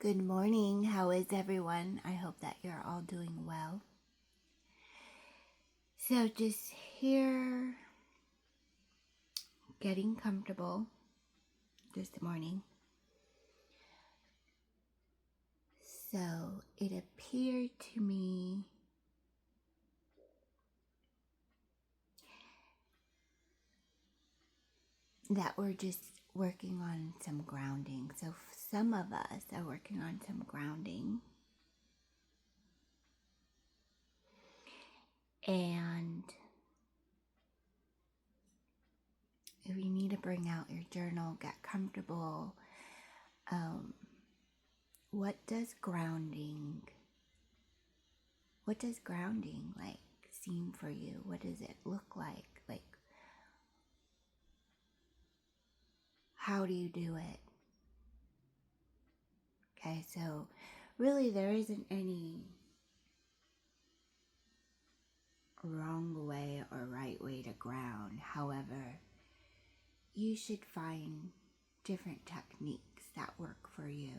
Good morning. How is everyone? I hope that you're all doing well. So just here, getting comfortable this morning. So it appeared to me that we're just working on some grounding. So some of us are working on some grounding. And if you need to bring out your journal, get comfortable. What does grounding like seem for you? What does it look like? Like, how do you do it? Okay, so really there isn't any wrong way or right way to ground. However, you should find different techniques that work for you.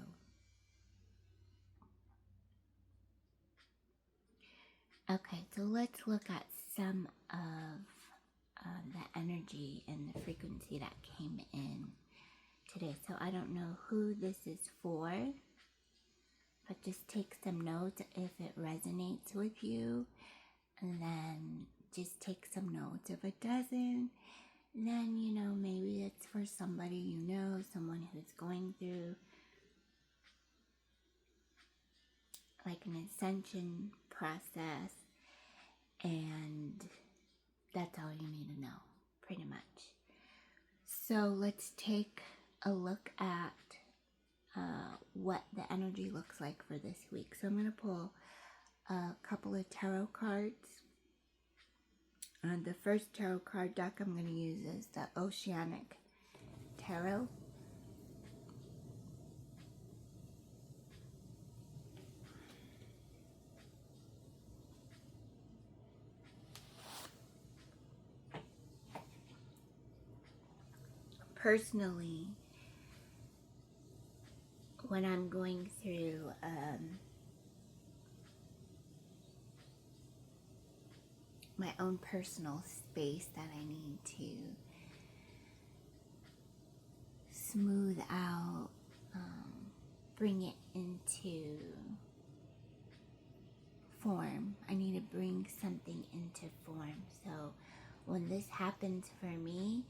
Okay, so let's look at some of the energy and the frequency that came in today. So I don't know who this is for, but just take some notes if it resonates with you, and then just take some notes. If it doesn't, then maybe it's for somebody someone who's going through like an ascension process, and that's all you need to know, pretty much. So let's take a look at what the energy looks like for this week. So I'm going to pull a couple of tarot cards. The first tarot card deck I'm going to use is the Oceanic Tarot. Personally, when I'm going through my own personal space that I need to smooth out, bring it into form. I need to bring something into form. So when this happens for me,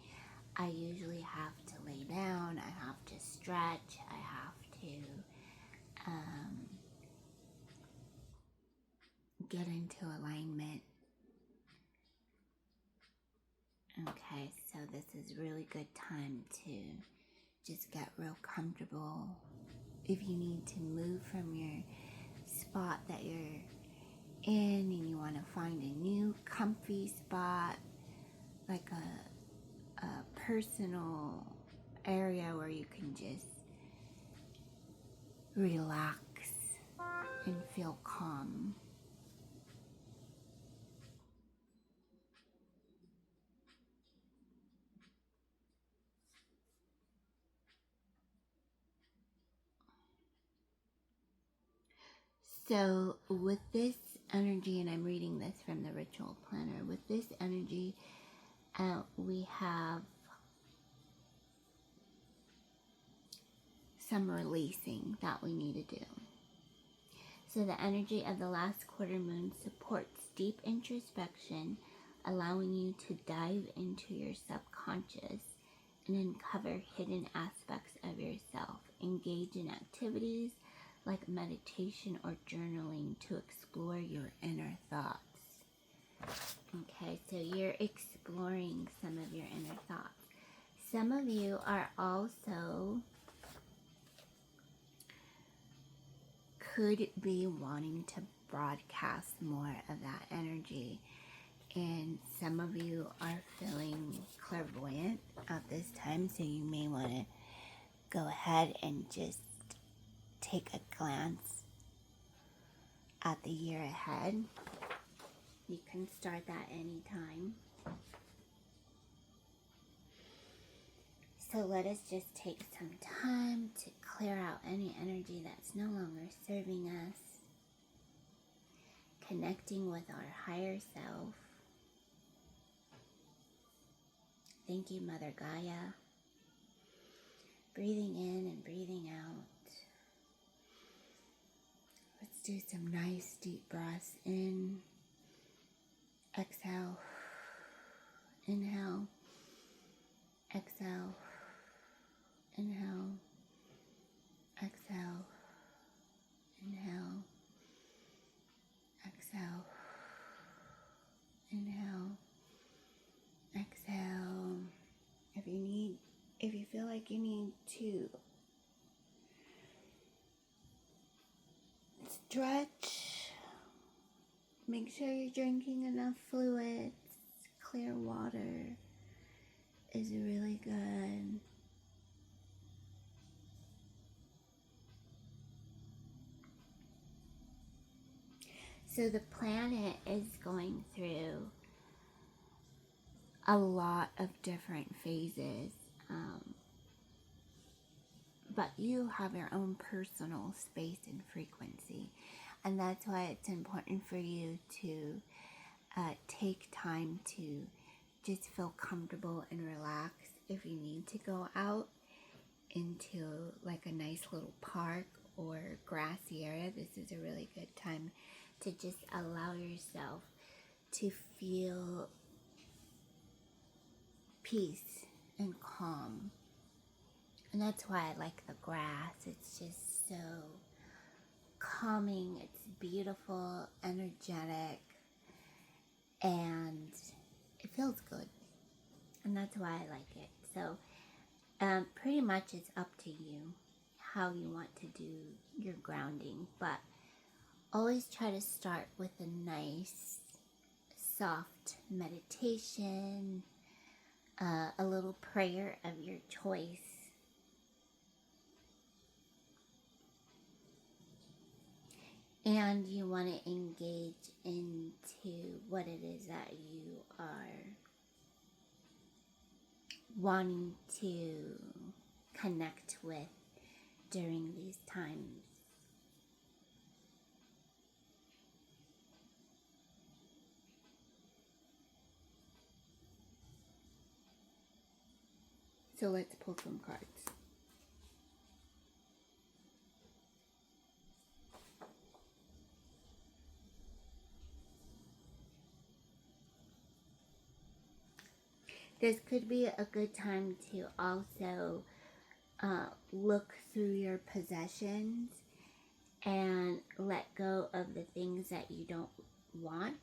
I usually have to lay down, I have to stretch, I have to get into alignment. Okay, so this is really good time to just get real comfortable. If you need to move from your spot that you're in and you want to find a new comfy spot, like a personal area where you can just relax and feel calm. So with this energy, and I'm reading this from the Ritual Planner, with this energy, we have some releasing that we need to do. So the energy of the last quarter moon supports deep introspection, allowing you to dive into your subconscious and uncover hidden aspects of yourself. Engage in activities like meditation or journaling to explore your inner thoughts. Okay, so you're exploring some of your inner thoughts. Some of you are also could be wanting to broadcast more of that energy, and some of you are feeling clairvoyant at this time, so you may want to go ahead and just take a glance at the year ahead. You can start that anytime. So let us just take some time to clear out out any energy that's no longer serving us, connecting with our higher self. Thank you, Mother Gaia. Breathing in and breathing out. Let's do some nice deep breaths in. Exhale. Inhale. Exhale. Inhale. Exhale. Inhale. Exhale. Inhale. Exhale. If you feel like you need to stretch, make sure you're drinking enough fluids. Clear water is really good. So the planet is going through a lot of different phases, but you have your own personal space and frequency, and that's why it's important for you to take time to just feel comfortable and relaxed. If you need to go out into like a nice little park or grassy area, this is a really good time to just allow yourself to feel peace and calm. And that's why I like the grass. It's just so calming. It's beautiful, energetic, and it feels good. And that's why I like it. So pretty much it's up to you how you want to do your grounding. But always try to start with a nice, soft meditation, a little prayer of your choice. And you want to engage into what it is that you are wanting to connect with during these times. So let's pull some cards. This could be a good time to also look through your possessions and let go of the things that you don't want.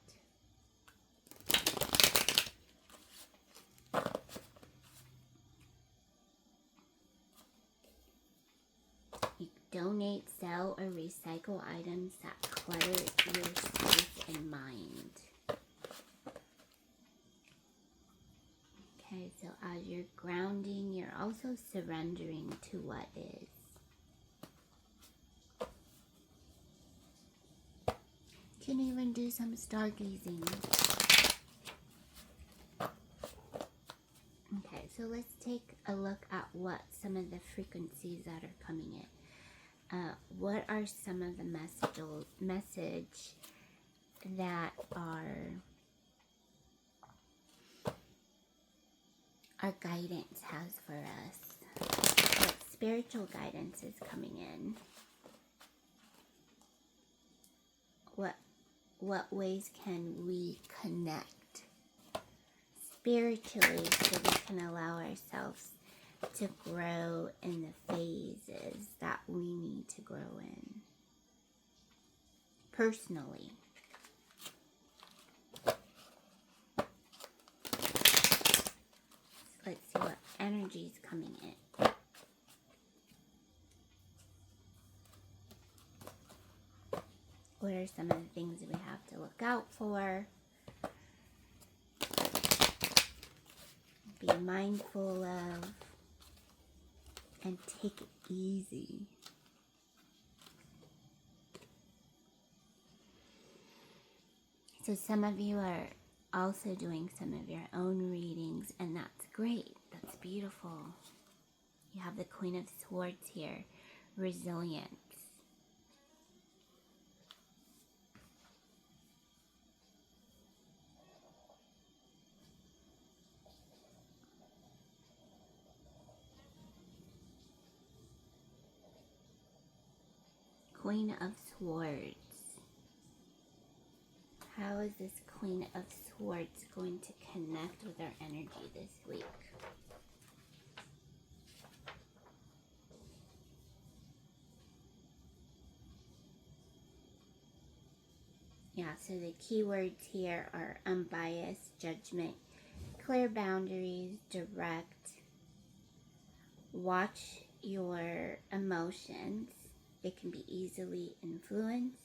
You donate, sell, or recycle items that clutter your space and mind. Okay, so as you're grounding, you're also surrendering to what is. You can even do some stargazing. Okay, so let's take a look at what some of the frequencies that are coming in. What are some of the message that our guidance has for us? What spiritual guidance is coming in? What ways can we connect spiritually so we can allow ourselves to grow in the phases that we need to grow in personally? Let's see what energy is coming in. What are some of the things that we have to look out for? Be mindful of, and take it easy. So some of you are also doing some of your own readings, and that's great. That's beautiful. You have the Queen of Swords here, resilience. Queen of Swords. How is this Queen of Swords going to connect with our energy this week? Yeah, so the keywords here are unbiased, judgment, clear boundaries, direct, watch your emotions. It can be easily influenced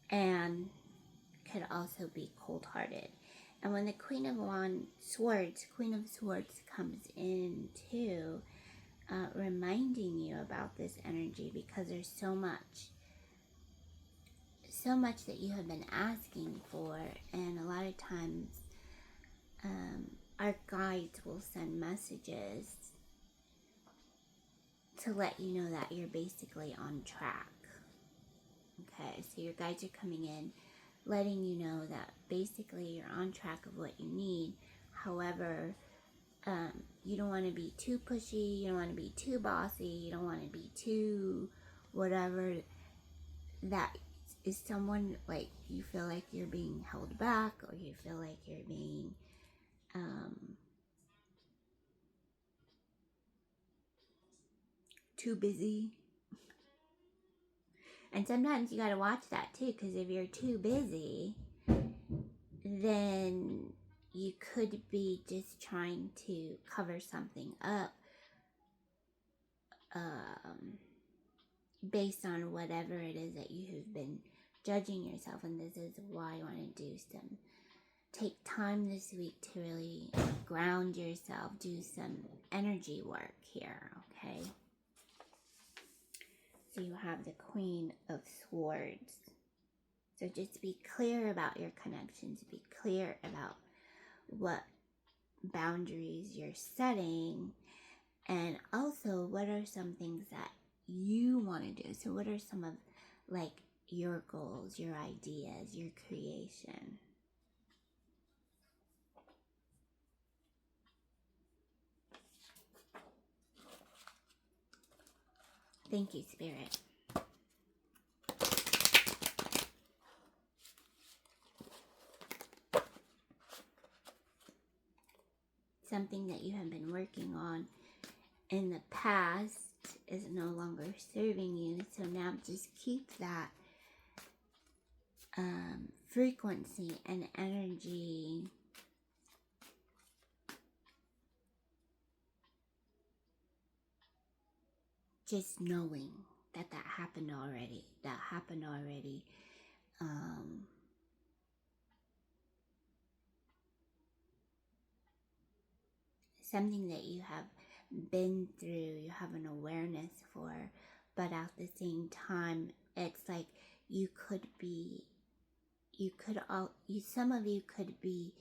and could also be cold-hearted. And when the Queen of Swords comes in too, reminding you about this energy, because there's so much that you have been asking for, and a lot of times our guides will send messages to let you know that you're basically on track. Okay, so your guides are coming in, letting you know that basically you're on track of what you need. However, you don't want to be too pushy, you don't want to be too bossy, you don't want to be too whatever. That is someone, like, you feel like you're being held back, or you feel like you're being too busy. And sometimes you got to watch that too, because if you're too busy, then you could be just trying to cover something up based on whatever it is that you have been judging yourself. And this is why I want to take time this week to really ground yourself, do some energy work here, okay? So you have the Queen of Swords. So just be clear about your connections, be clear about what boundaries you're setting, and also what are some things that you want to do. So what are some of, like, your goals, your ideas, your creation? Thank you, Spirit. Something that you have been working on in the past is no longer serving you, so now just keep that frequency and energy just knowing that happened already. Something that you have been through, you have an awareness for, but at the same time, it's like some of you could be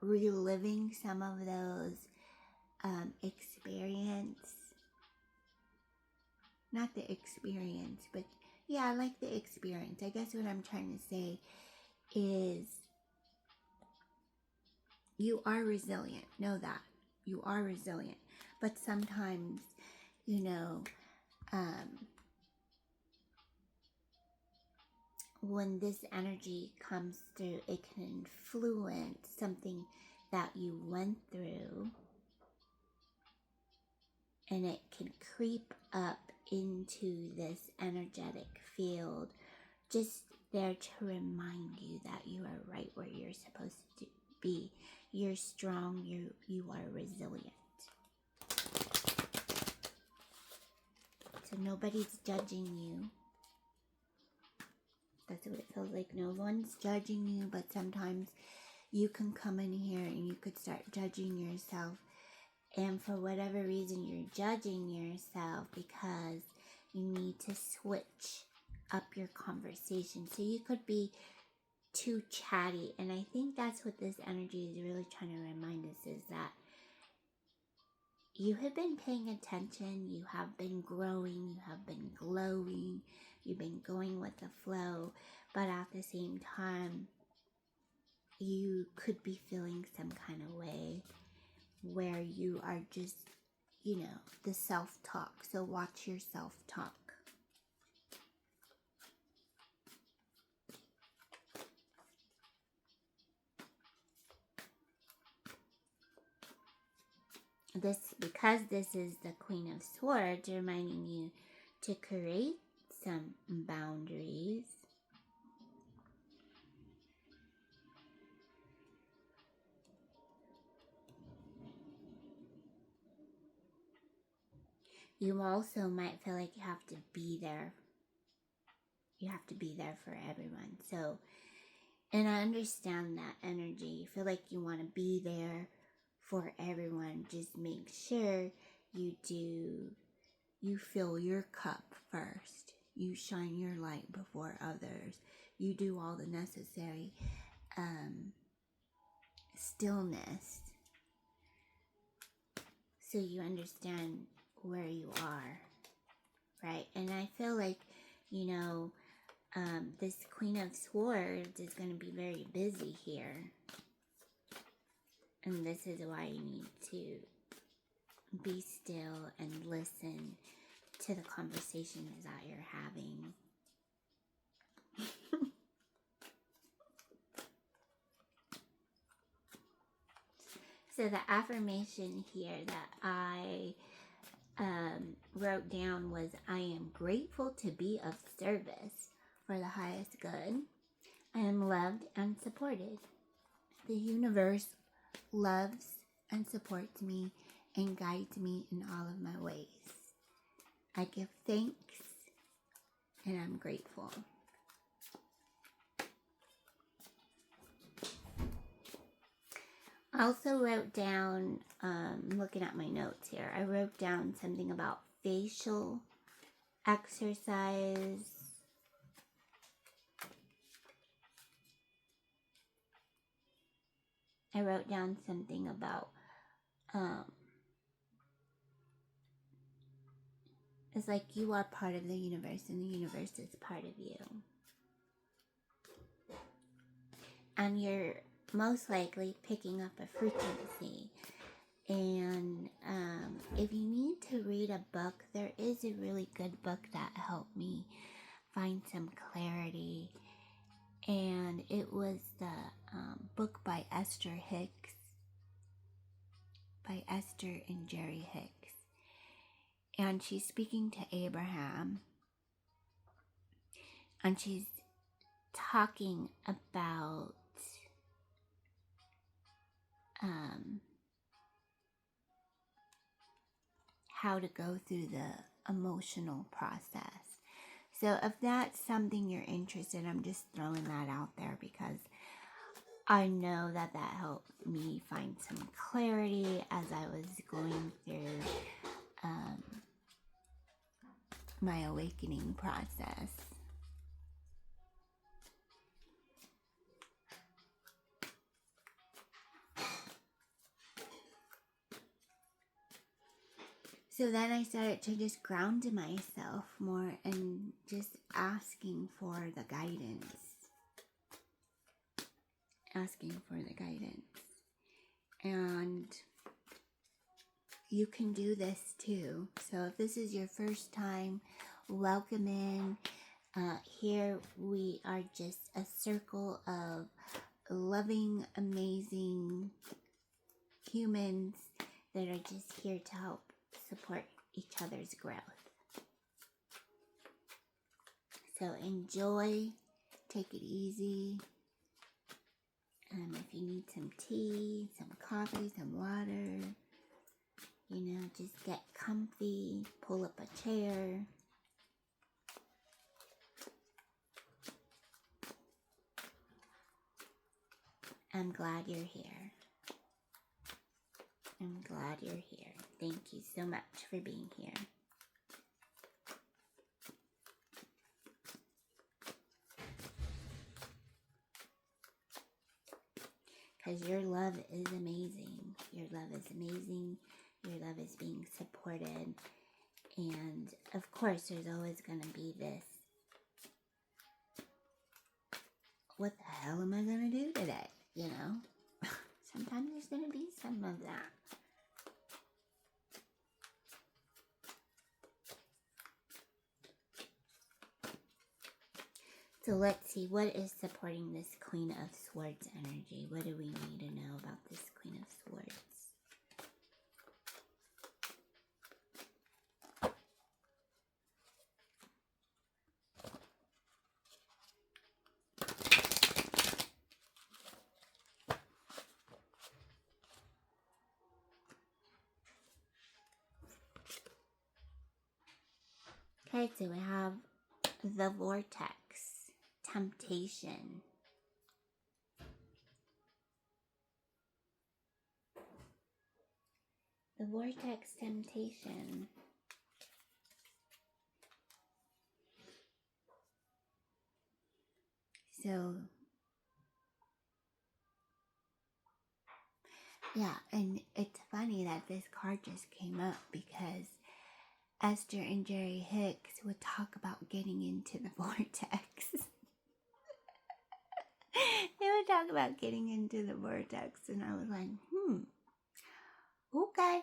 reliving some of those not the experience, but yeah, like the experience. I guess what I'm trying to say is you are resilient. Know that. You are resilient. But sometimes, when this energy comes through, it can influence something that you went through, and it can creep up into this energetic field, just there to remind you that you are right where you're supposed to be. You're strong, you are resilient. So nobody's judging you. That's what it feels like. No one's judging you, but sometimes you can come in here and you could start judging yourself. And for whatever reason, you're judging yourself because you need to switch up your conversation. So you could be too chatty. And I think that's what this energy is really trying to remind us, is that you have been paying attention, you have been growing, you have been glowing, you've been going with the flow, but at the same time, you could be feeling some kind of way where you are just, the self-talk. So watch your self-talk. Because this is the Queen of Swords, reminding you to create some boundaries. You also might feel like you have to be there. You have to be there for everyone. So, and I understand that energy. You feel like you want to be there for everyone. Just make sure you fill your cup first. You shine your light before others. You do all the necessary stillness so you understand where you are, right? And I feel like, this Queen of Swords is going to be very busy here. And this is why you need to be still and listen to the conversations that you're having. So the affirmation here that I wrote down was, I am grateful to be of service for the highest good. I am loved and supported. The universe loves and supports me and guides me in all of my ways. I give thanks and I'm grateful. I also wrote down, looking at my notes here, I wrote down something about facial exercise. I wrote down something about, it's like you are part of the universe and the universe is part of you. And you're most likely picking up a frequency. And if you need to read a book, there is a really good book that helped me find some clarity. And it was the book by Esther Hicks, by Esther and Jerry Hicks. And she's speaking to Abraham. And she's talking about how to go through the emotional process. So if that's something you're interested in, I'm just throwing that out there because I know that helped me find some clarity as I was going through my awakening process. So then I started to just ground myself more and just asking for the guidance. And you can do this too. So if this is your first time, welcome in. Here we are just a circle of loving, amazing humans that are just here to help support each other's growth. So enjoy, take it easy. If you need some tea, some coffee, some water, just get comfy, pull up a chair. I'm glad you're here. I'm glad you're here. Thank you so much for being here. Because your love is amazing. Your love is amazing. Your love is being supported. And of course, there's always going to be this, what the hell am I going to do today? You know? Sometimes there's going to be some of that. So let's see, what is supporting this Queen of Swords energy? What do we need to know about this Queen of Swords? Okay, so we have the Vortex, Temptation. The Vortex, Temptation. So, yeah, and it's funny that this card just came up because Esther and Jerry Hicks would talk about getting into the vortex. They would talk about getting into the vortex, and I was like, okay.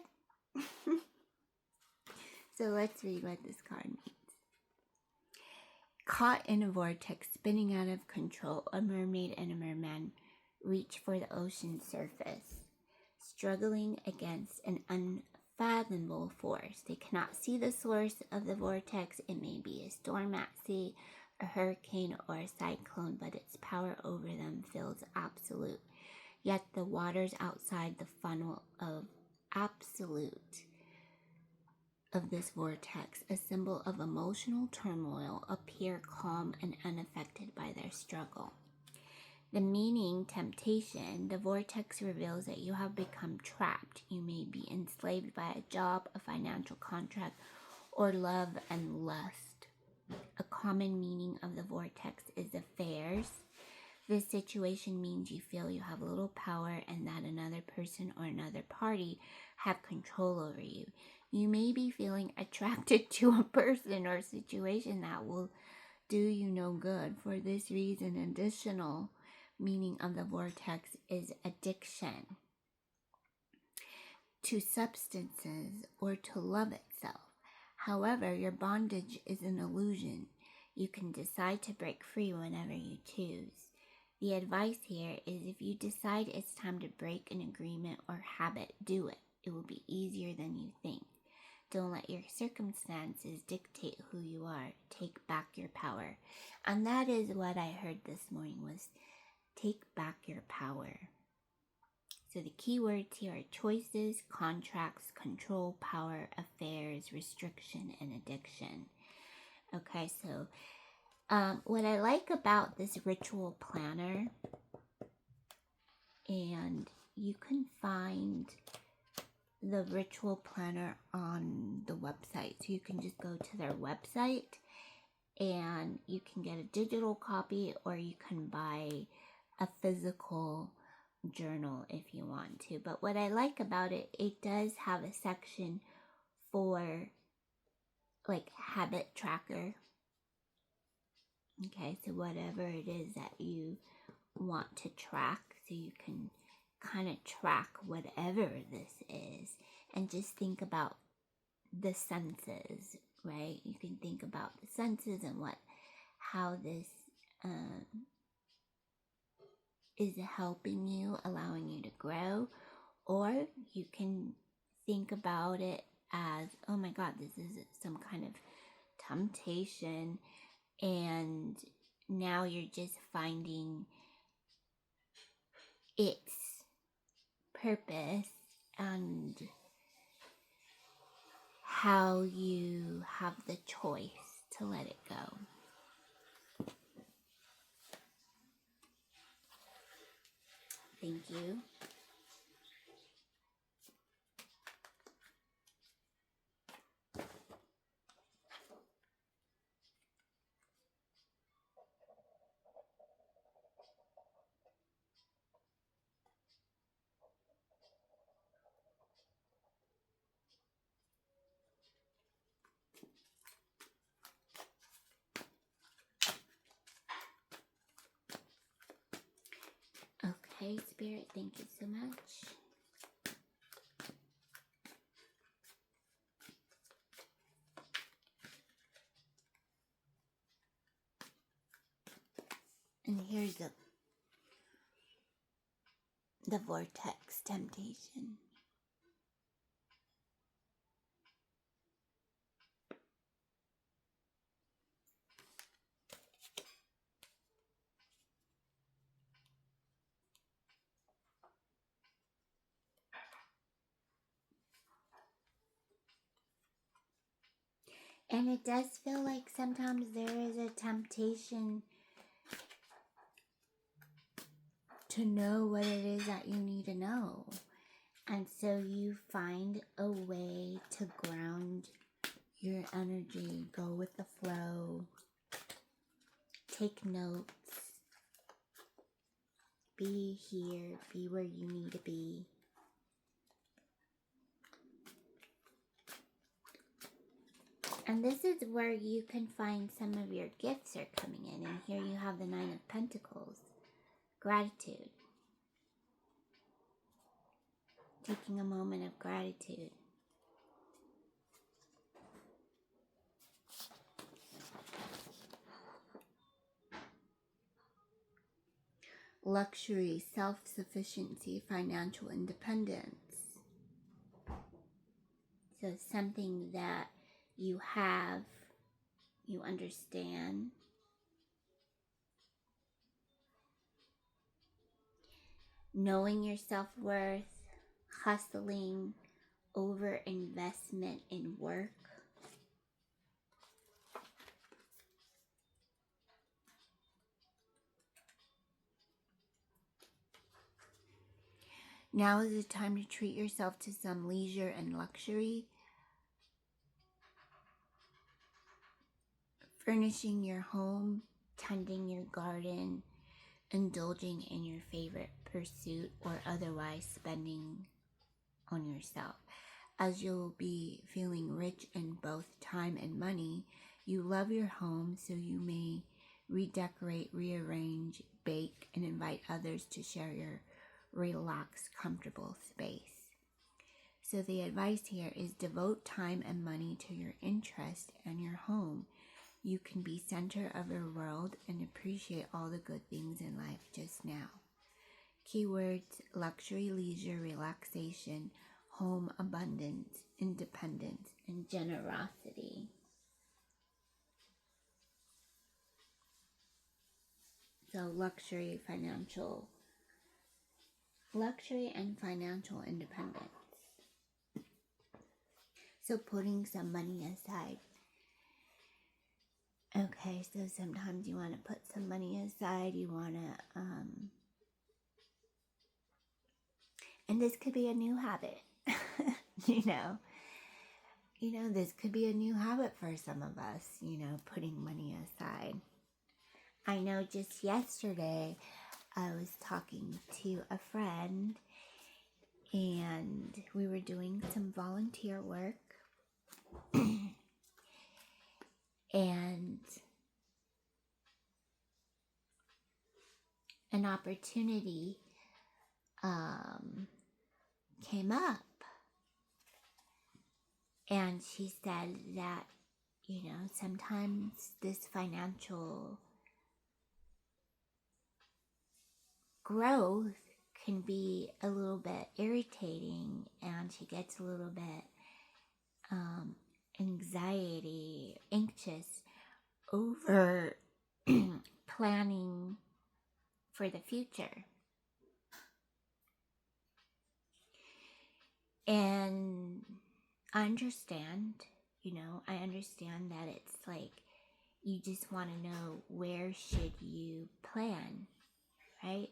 So let's read what this card means. Caught in a vortex, spinning out of control, a mermaid and a merman reach for the ocean surface, struggling against an unfathomable force. They cannot see the source of the vortex. It may be a storm at sea, a hurricane, or a cyclone, but its power over them feels absolute. Yet the waters outside the funnel of absolute of this vortex, a symbol of emotional turmoil, appear calm and unaffected by their struggle. The meaning, temptation, the vortex reveals that you have become trapped. You may be enslaved by a job, a financial contract, or love and lust. A common meaning of the vortex is affairs. This situation means you feel you have little power and that another person or another party have control over you. You may be feeling attracted to a person or situation that will do you no good. For this reason, additional meaning of the vortex is addiction to substances or to love itself. However, your bondage is an illusion. You can decide to break free whenever you choose. The advice here is if you decide it's time to break an agreement or habit, do it. It will be easier than you think. Don't let your circumstances dictate who you are. Take back your power. And that is what I heard this morning was take back your power. So the key words here are choices, contracts, control, power, affairs, restriction, and addiction. Okay, so what I like about this ritual planner, and you can find the ritual planner on the website. So you can just go to their website and you can get a digital copy, or you can buy a physical journal if you want to. But what I like about it, it does have a section for like habit tracker. Okay, so whatever it is that you want to track, so you can kind of track whatever this is, and just think about the senses, right? You can think about the senses and how this is helping you, allowing you to grow, or you can think about it as, oh my God, this is some kind of temptation, and now you're just finding its purpose and how you have the choice to let it go. Thank you. Okay, Spirit, thank you so much. And here's the vortex temptation. And it does feel like sometimes there is a temptation to know what it is that you need to know. And so you find a way to ground your energy, go with the flow, take notes, be here, be where you need to be. And this is where you can find some of your gifts are coming in. And here you have the Nine of Pentacles. Gratitude. Taking a moment of gratitude. Luxury, self-sufficiency, financial independence. So something that you have, you understand. Knowing your self-worth, hustling, over-investment in work. Now is the time to treat yourself to some leisure and luxury. Furnishing your home, tending your garden, indulging in your favorite pursuit, or otherwise spending on yourself. As you'll be feeling rich in both time and money, you love your home, so you may redecorate, rearrange, bake, and invite others to share your relaxed, comfortable space. So the advice here is devote time and money to your interest and your home. You can be center of your world and appreciate all the good things in life just now. Keywords: luxury, leisure, relaxation, home, abundance, independence, and generosity. So luxury and financial independence. So putting some money aside. Okay, so sometimes you want to put some money aside, you want to, and this could be a new habit, you know, this could be a new habit for some of us, putting money aside. I know just yesterday I was talking to a friend and we were doing some volunteer work and an opportunity came up, and she said that sometimes this financial growth can be a little bit irritating, and she gets a little bit anxious over planning for the future. And I understand, I understand that it's like you just want to know where should you plan, right?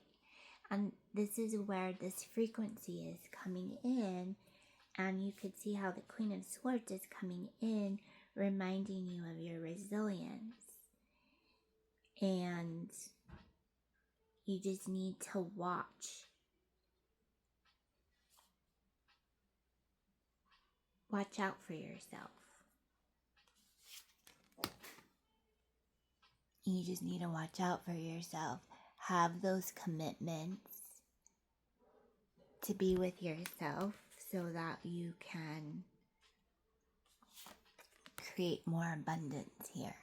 And this is where this frequency is coming in, and you could see how the Queen of Swords is coming in, reminding you of your resilience. And you just need to watch out for yourself. You just need to watch out for yourself. Have those commitments. to be with yourself so that you can create more abundance here.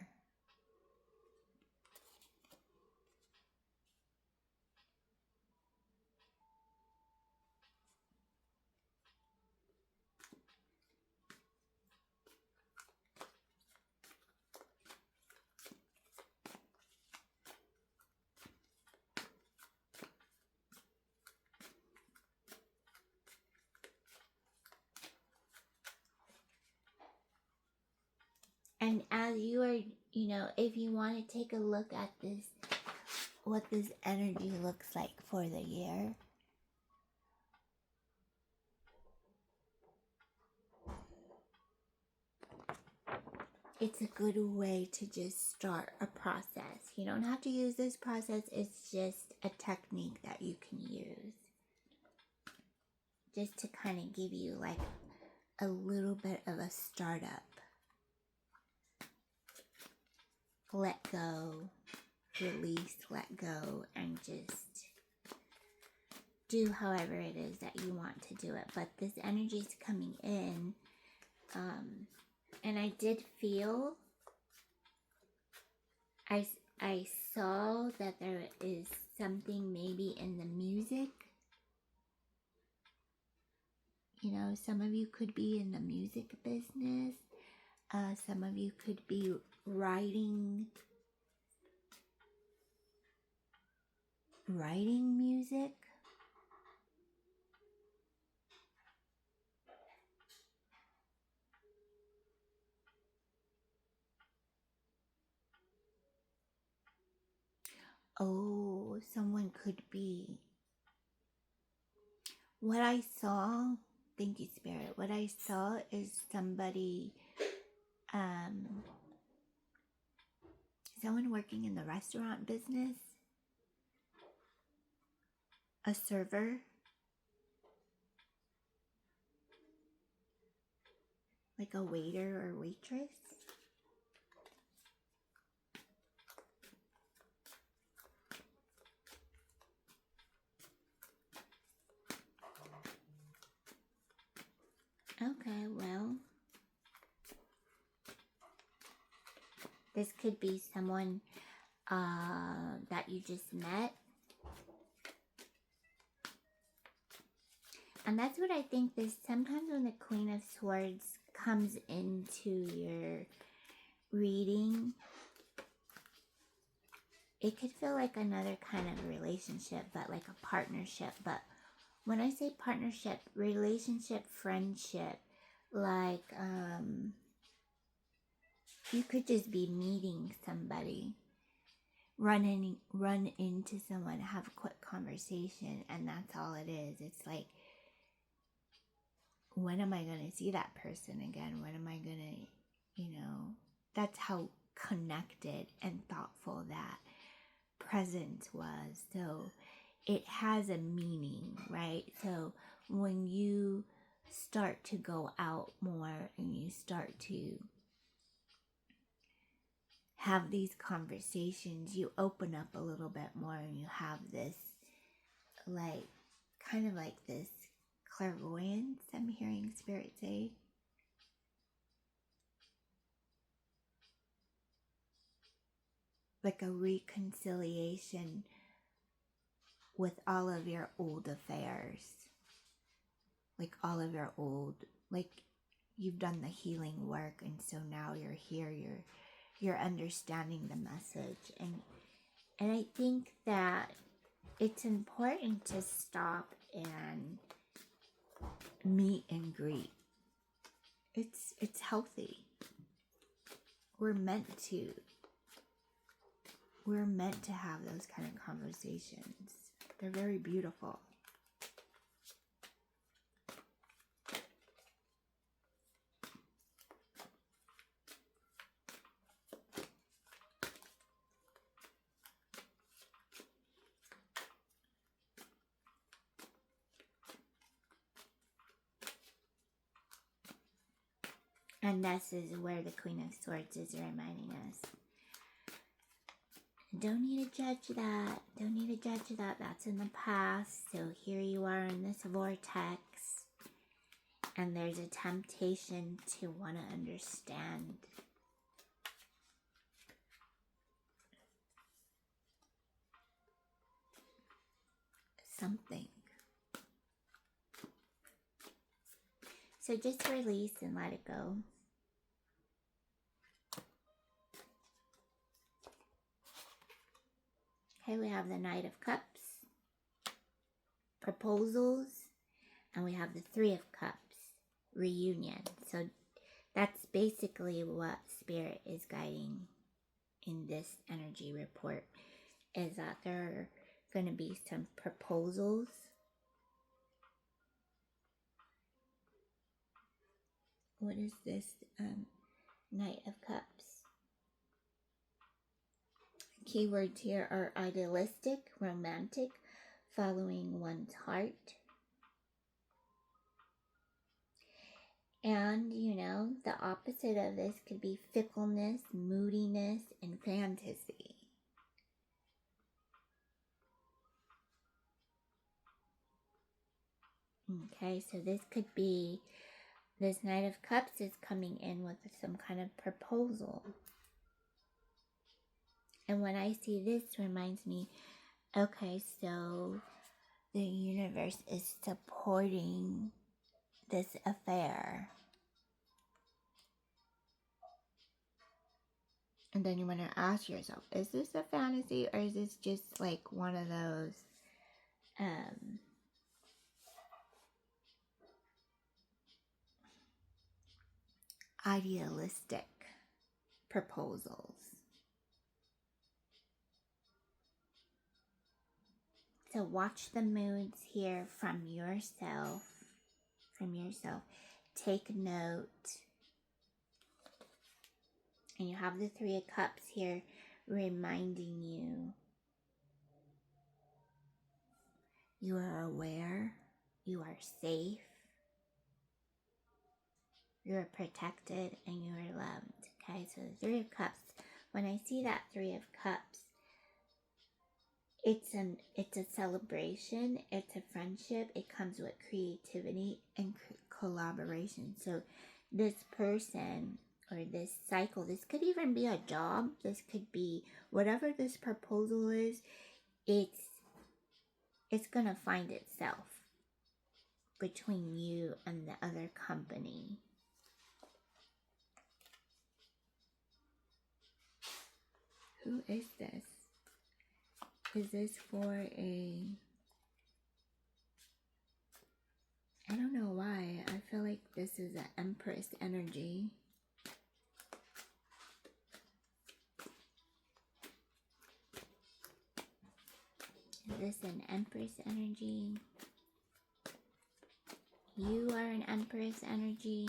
And as you are, if you want to take a look at this, what this energy looks like for the year. It's a good way to just start a process. You don't have to use this process. It's just a technique that you can use. Just to kind of give you like a little bit of a startup. Let go, release, let go, and just do however it is that you want to do it. But this energy is coming in, and I did feel, I saw that there is something maybe in the music. Some of you could be in the music business. Some of you could be writing music. Oh, someone could be. What I saw, thank you, Spirit. What I saw is somebody, someone working in the restaurant business, a server, like a waiter or waitress. Okay, well, this could be someone that you just met. And that's what I think this, sometimes when the Queen of Swords comes into your reading, it could feel like another kind of relationship, but like a partnership. But when I say partnership, relationship, friendship, like you could just be meeting somebody, run into someone, have a quick conversation, and that's all it is. It's like, when am I going to see that person again? When am I going to, that's how connected and thoughtful that presence was. So it has a meaning, right? So when you start to go out more and you start to have these conversations, you open up a little bit more and you have this, like, kind of like this clairvoyance, I'm hearing Spirit say. Like a reconciliation with all of your old affairs. Like all of your old, like you've done the healing work, and so now you're here, you're understanding the message. And I think that it's important to stop and meet and greet. It's healthy. We're meant to have those kind of conversations. They're very beautiful. And this is where the Queen of Swords is reminding us. Don't need to judge that. Don't need to judge that. That's in the past. So here you are in this vortex. And there's a temptation to want to understand something. So just release and let it go. Okay, we have the Knight of Cups, proposals, and we have the Three of Cups, reunion. So that's basically what Spirit is guiding in this energy report, is that there are going to be some proposals. What is this? Knight of Cups. Keywords here are idealistic, romantic, following one's heart. And, you know, the opposite of this could be fickleness, moodiness, and fantasy. Okay, so this could be, this Knight of Cups is coming in with some kind of proposal. And when I see this, reminds me, okay, so the universe is supporting this affair. And then you want to ask yourself, is this a fantasy or is this just like one of those idealistic proposals? So watch the moods here from yourself. Take note. And you have the Three of Cups here reminding you. You are aware. You are safe. You are protected and you are loved. Okay, so the Three of Cups. When I see that Three of Cups, it's a celebration. It's a friendship. It comes with creativity and collaboration. So this person or this cycle, this could even be a job. This could be whatever this proposal is. It's gonna find itself between you and the other company. Who is this? Is this for a... I don't know why. I feel like this is an Empress energy. Is this an Empress energy? You are an Empress energy.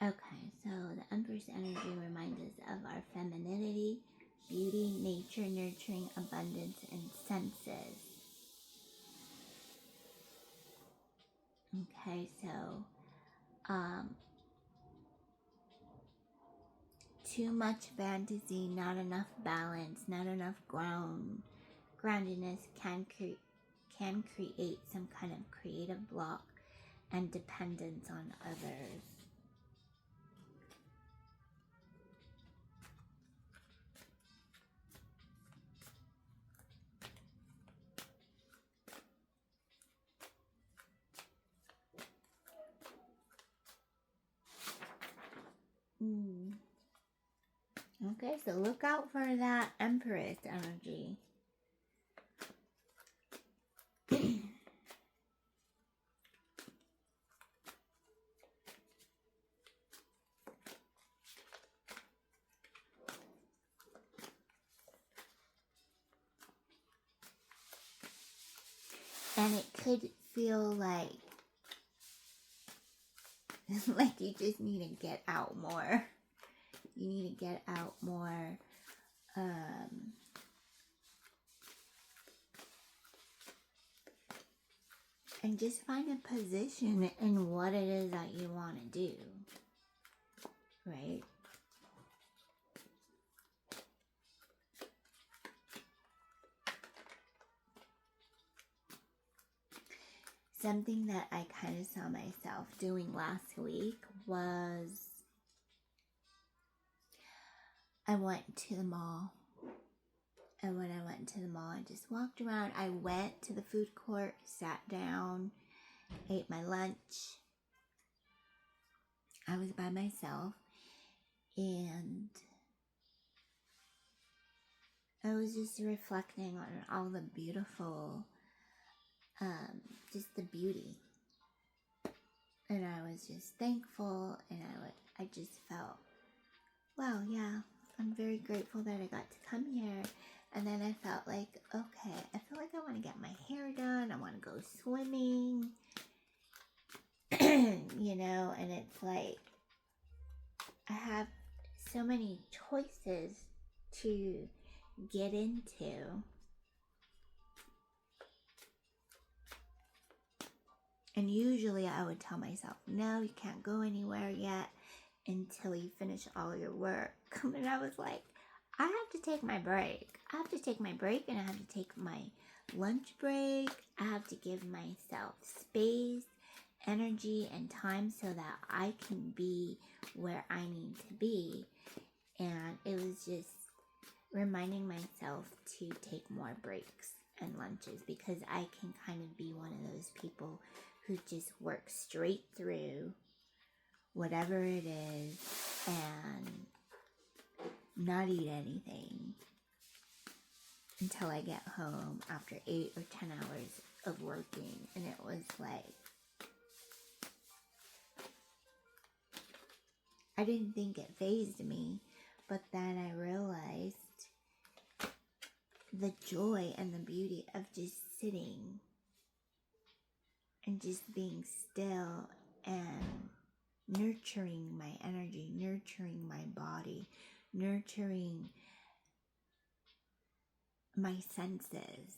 Okay, so the Empress energy reminds us of our femininity, beauty, nature, nurturing, abundance, and senses. Okay, so too much fantasy, not enough balance, not enough groundedness can create some kind of creative block and dependence on others. Okay, so look out for that Empress energy. And it could feel like you just need to get out more. You need to get out more And just find a position in what it is that you want to do, right? Something that I kind of saw myself doing last week was I went to the mall. And when I went to the mall, I just walked around. I went to the food court, sat down, ate my lunch. I was by myself. And I was just reflecting on all the beautiful, just the beauty. And I was just thankful, and I just felt, wow, yeah, I'm very grateful that I got to come here. And then I felt like, okay, I feel like I want to get my hair done. I want to go swimming, you know, and it's like, I have so many choices to get into. And usually I would tell myself, no, you can't go anywhere yet until you finish all your work. And I was like, I have to take my break. I have to take my break, and I have to take my lunch break. I have to give myself space, energy, and time so that I can be where I need to be. And it was just reminding myself to take more breaks and lunches, because I can kind of be one of those people who just work straight through whatever it is and not eat anything until I get home after 8 or 10 hours of working. And it was like, I didn't think it fazed me, but then I realized the joy and the beauty of just sitting and just being still and nurturing my energy, nurturing my body, nurturing my senses.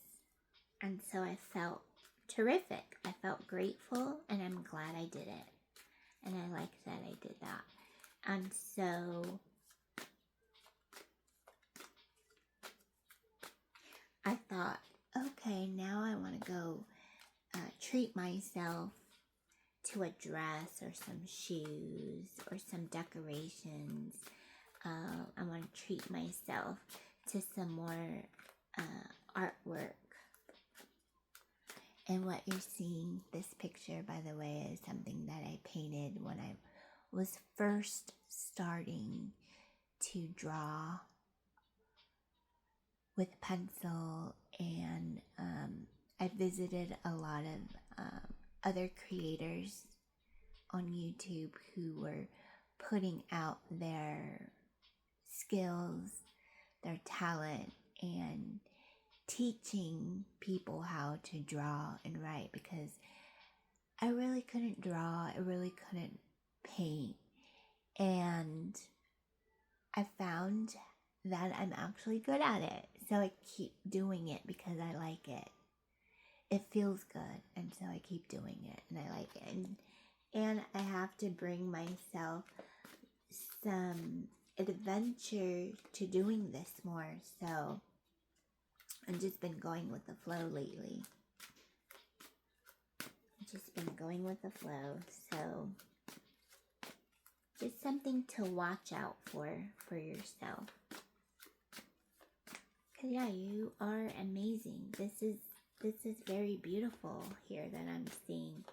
And so I felt terrific. I felt grateful, and I'm glad I did it. And I like that I did that. And so I thought, okay, now I want to go treat myself to a dress or some shoes or some decorations. I want to treat myself to some more artwork. And what you're seeing, this picture, by the way, is something that I painted when I was first starting to draw with pencil. And I visited a lot of other creators on YouTube who were putting out their skills, their talent, and teaching people how to draw and write, because I really couldn't draw, I really couldn't paint, and I found that I'm actually good at it, so I keep doing it because I like it. It feels good, and so I keep doing it, and I like it, and I have to bring myself some adventure to doing this more, so I've just been going with the flow lately. So just something to watch out for yourself. Because yeah, you are amazing. This is very beautiful here that I'm seeing.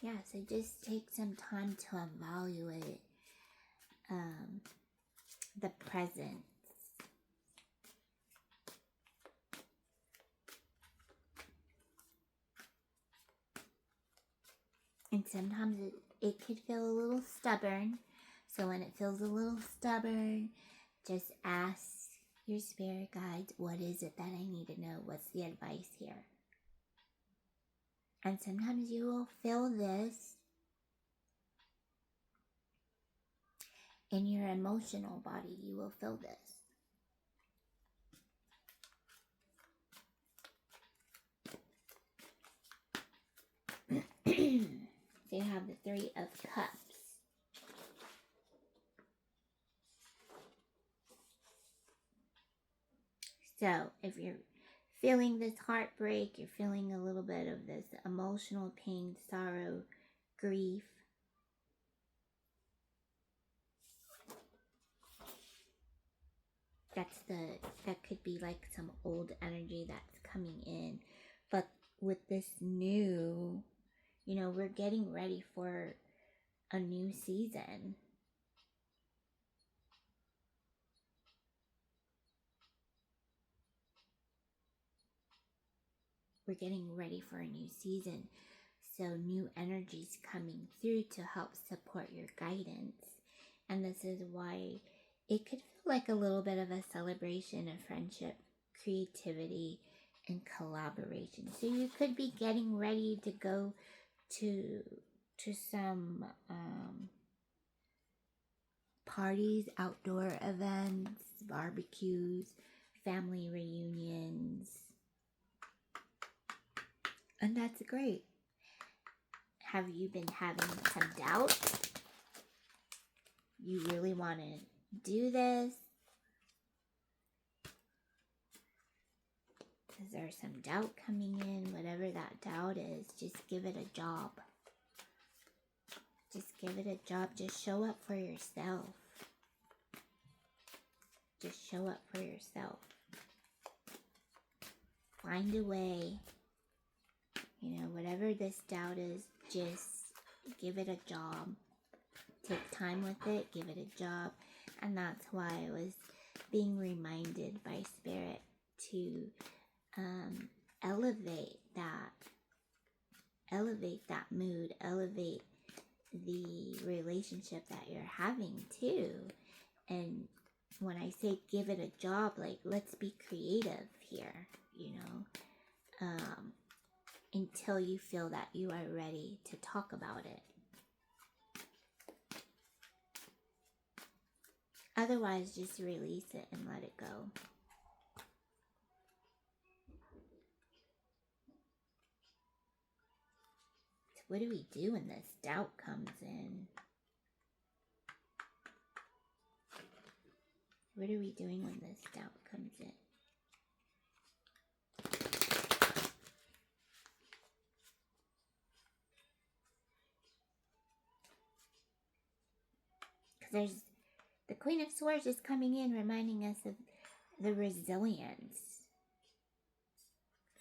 Yeah, so just take some time to evaluate the present. And sometimes it could feel a little stubborn. So when it feels a little stubborn, just ask your spirit guides, what is it that I need to know? What's the advice here? And sometimes you will feel this in your emotional body. You will feel this. So you have the Three of Cups. So if you're feeling this heartbreak, you're feeling a little bit of this emotional pain, sorrow, grief, that could be like some old energy that's coming in. But with this new, we're getting ready for a new season. We're getting ready for a new season. So new energies coming through to help support your guidance. And this is why it could feel like a little bit of a celebration of friendship, creativity, and collaboration. So you could be getting ready to go to some parties, outdoor events, barbecues, family reunions. And that's great. Have you been having some doubt? You really want to do this? Is there some doubt coming in? Whatever that doubt is, just give it a job. Just give it a job. Just show up for yourself. Just show up for yourself. Find a way. Whatever this doubt is, just give it a job. Take time with it. Give it a job. And that's why I was being reminded by Spirit to elevate that mood, elevate the relationship that you're having too. And when I say give it a job, like, let's be creative here, until you feel that you are ready to talk about it. Otherwise, just release it and let it go. So what do we do when this doubt comes in? What are we doing when this doubt comes in? Because the Queen of Swords is coming in, reminding us of the resilience.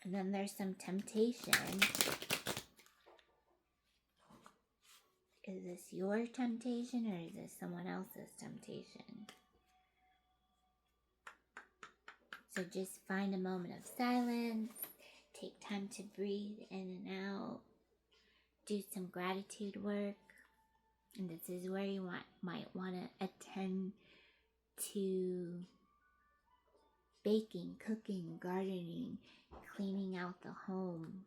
And then there's some temptation. Is this your temptation or is this someone else's temptation? So just find a moment of silence. Take time to breathe in and out. Do some gratitude work. And this is where you might want to attend to baking, cooking, gardening, cleaning out the home,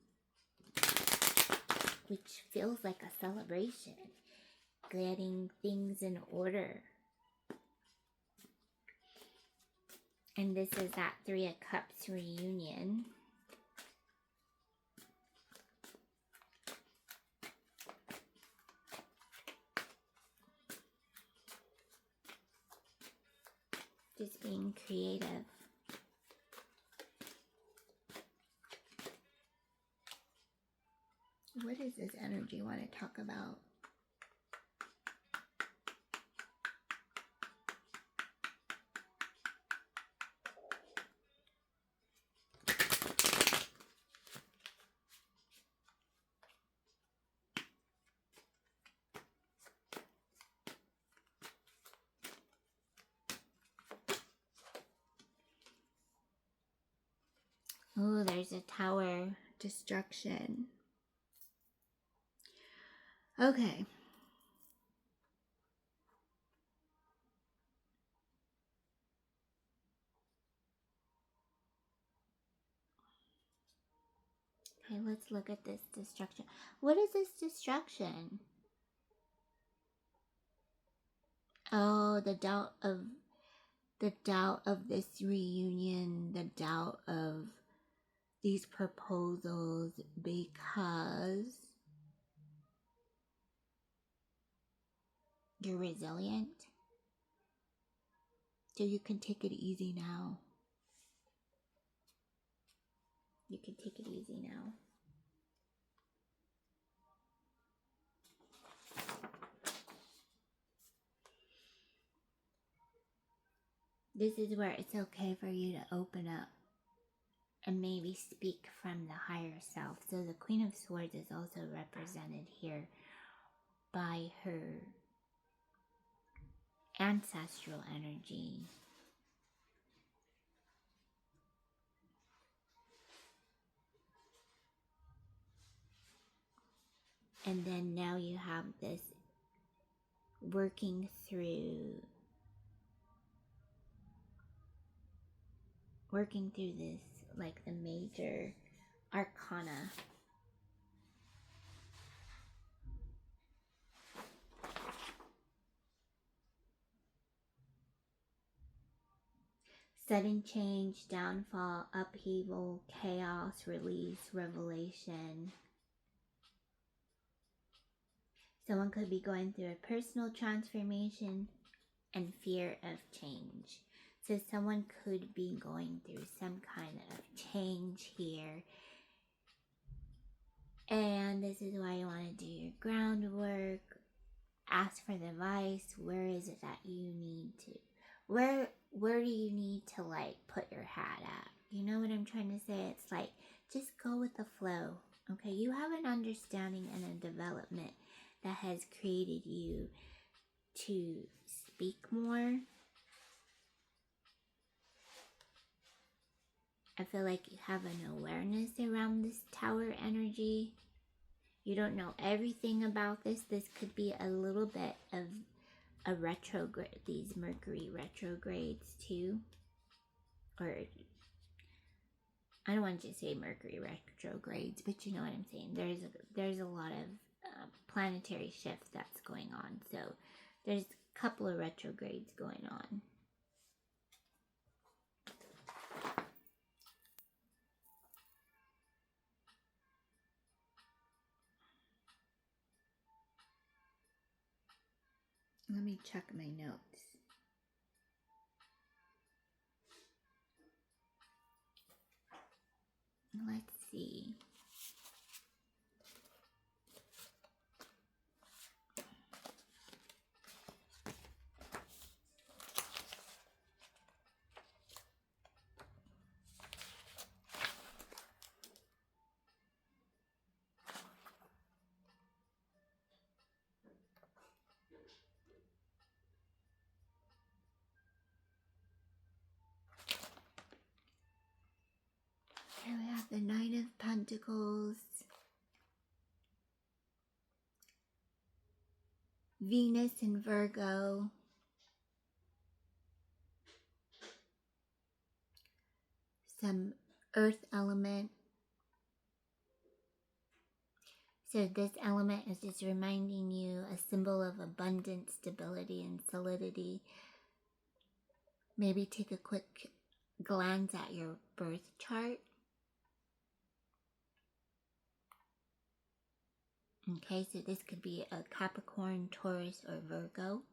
which feels like a celebration, getting things in order. And this is that Three of Cups reunion. Just being creative. What does this energy want to talk about? Oh, there's a tower. Destruction. Okay. Okay, let's look at this destruction. What is this destruction? Oh, the doubt of this reunion, the doubt of these proposals, because you're resilient. So you can take it easy now. You can take it easy now. This is where it's okay for you to open up and maybe speak from the higher self. So the Queen of Swords is also represented here by her ancestral energy. And then now you have this working through this, like the major arcana. Sudden change, downfall, upheaval, chaos, release, revelation. Someone could be going through a personal transformation and fear of change. So someone could be going through some kind of change here. And this is why you want to do your groundwork. Ask for the advice. Where is it that you need to? Where do you need to like put your hat at? You know what I'm trying to say? It's like just go with the flow. Okay, you have an understanding and a development that has created you to speak more. I feel like you have an awareness around this Tower energy. You don't know everything about this. This could be a little bit of a retrograde, these Mercury retrogrades too. Or, I don't want to just say Mercury retrogrades, but you know what I'm saying. There's a lot of planetary shift that's going on. So there's a couple of retrogrades going on. Let me check my notes. Let's see. Here we have the Knight of Pentacles, Venus in Virgo, some earth element. So this element is just reminding you a symbol of abundance, stability, and solidity. Maybe take a quick glance at your birth chart. Okay, so this could be a Capricorn, Taurus, or Virgo.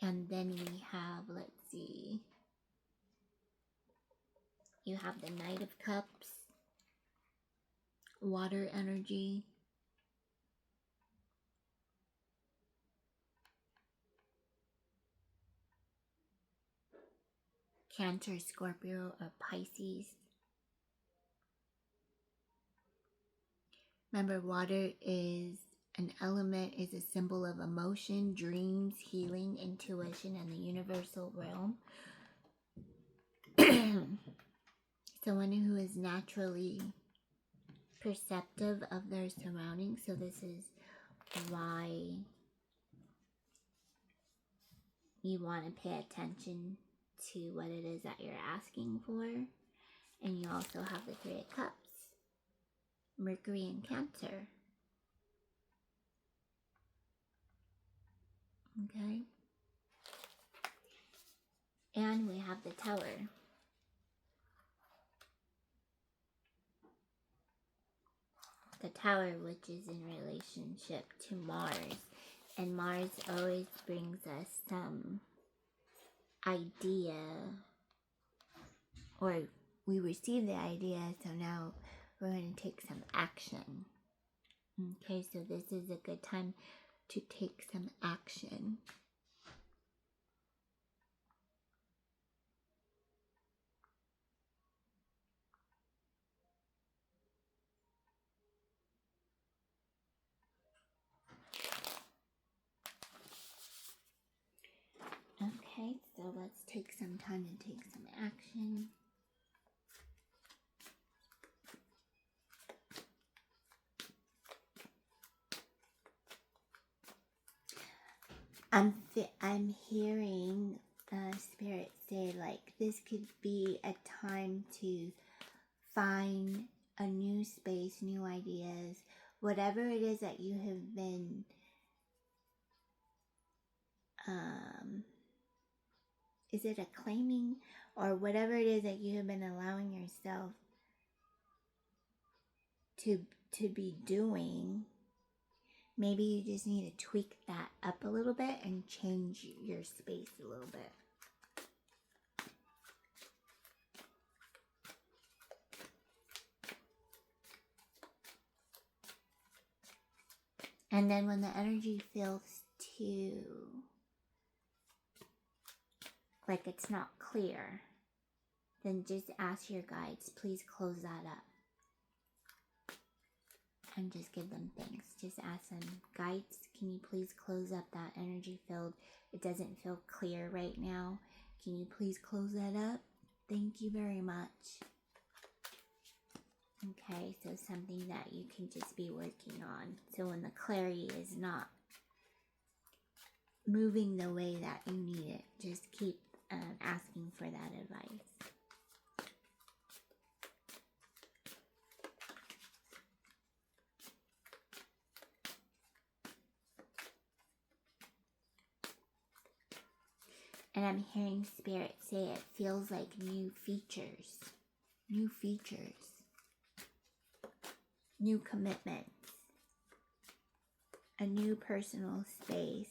And then we have, let's see, you have the Knight of Cups, water energy, Cancer, Scorpio, or Pisces. Remember, water is an element, is a symbol of emotion, dreams, healing, intuition, and the universal realm. Someone who is naturally perceptive of their surroundings. So this is why you want to pay attention to what it is that you're asking for. And you also have the Three of Cups, Mercury in Cancer. Okay. And we have the Tower. The Tower, which is in relationship to Mars. And Mars always brings us some idea, or we receive the idea, so now we're going to take some action. Okay, so this is a good time to take some action. Okay, so let's take some time to take some action. I'm hearing Spirit say, like, this could be a time to find a new space, new ideas, whatever it is that you have been is it a claiming, or whatever it is that you have been allowing yourself to be doing. Maybe you just need to tweak that up a little bit and change your space a little bit. And then when the energy feels too like it's not clear, then just ask your guides, please close that up. And just give them thanks. Just ask them, guides, can you please close up that energy field? It doesn't feel clear right now. Can you please close that up? Thank you very much. Okay, so something that you can just be working on. So when the clarity is not moving the way that you need it, just keep asking for that advice. And I'm hearing Spirit say it feels like new features, new commitments, a new personal space.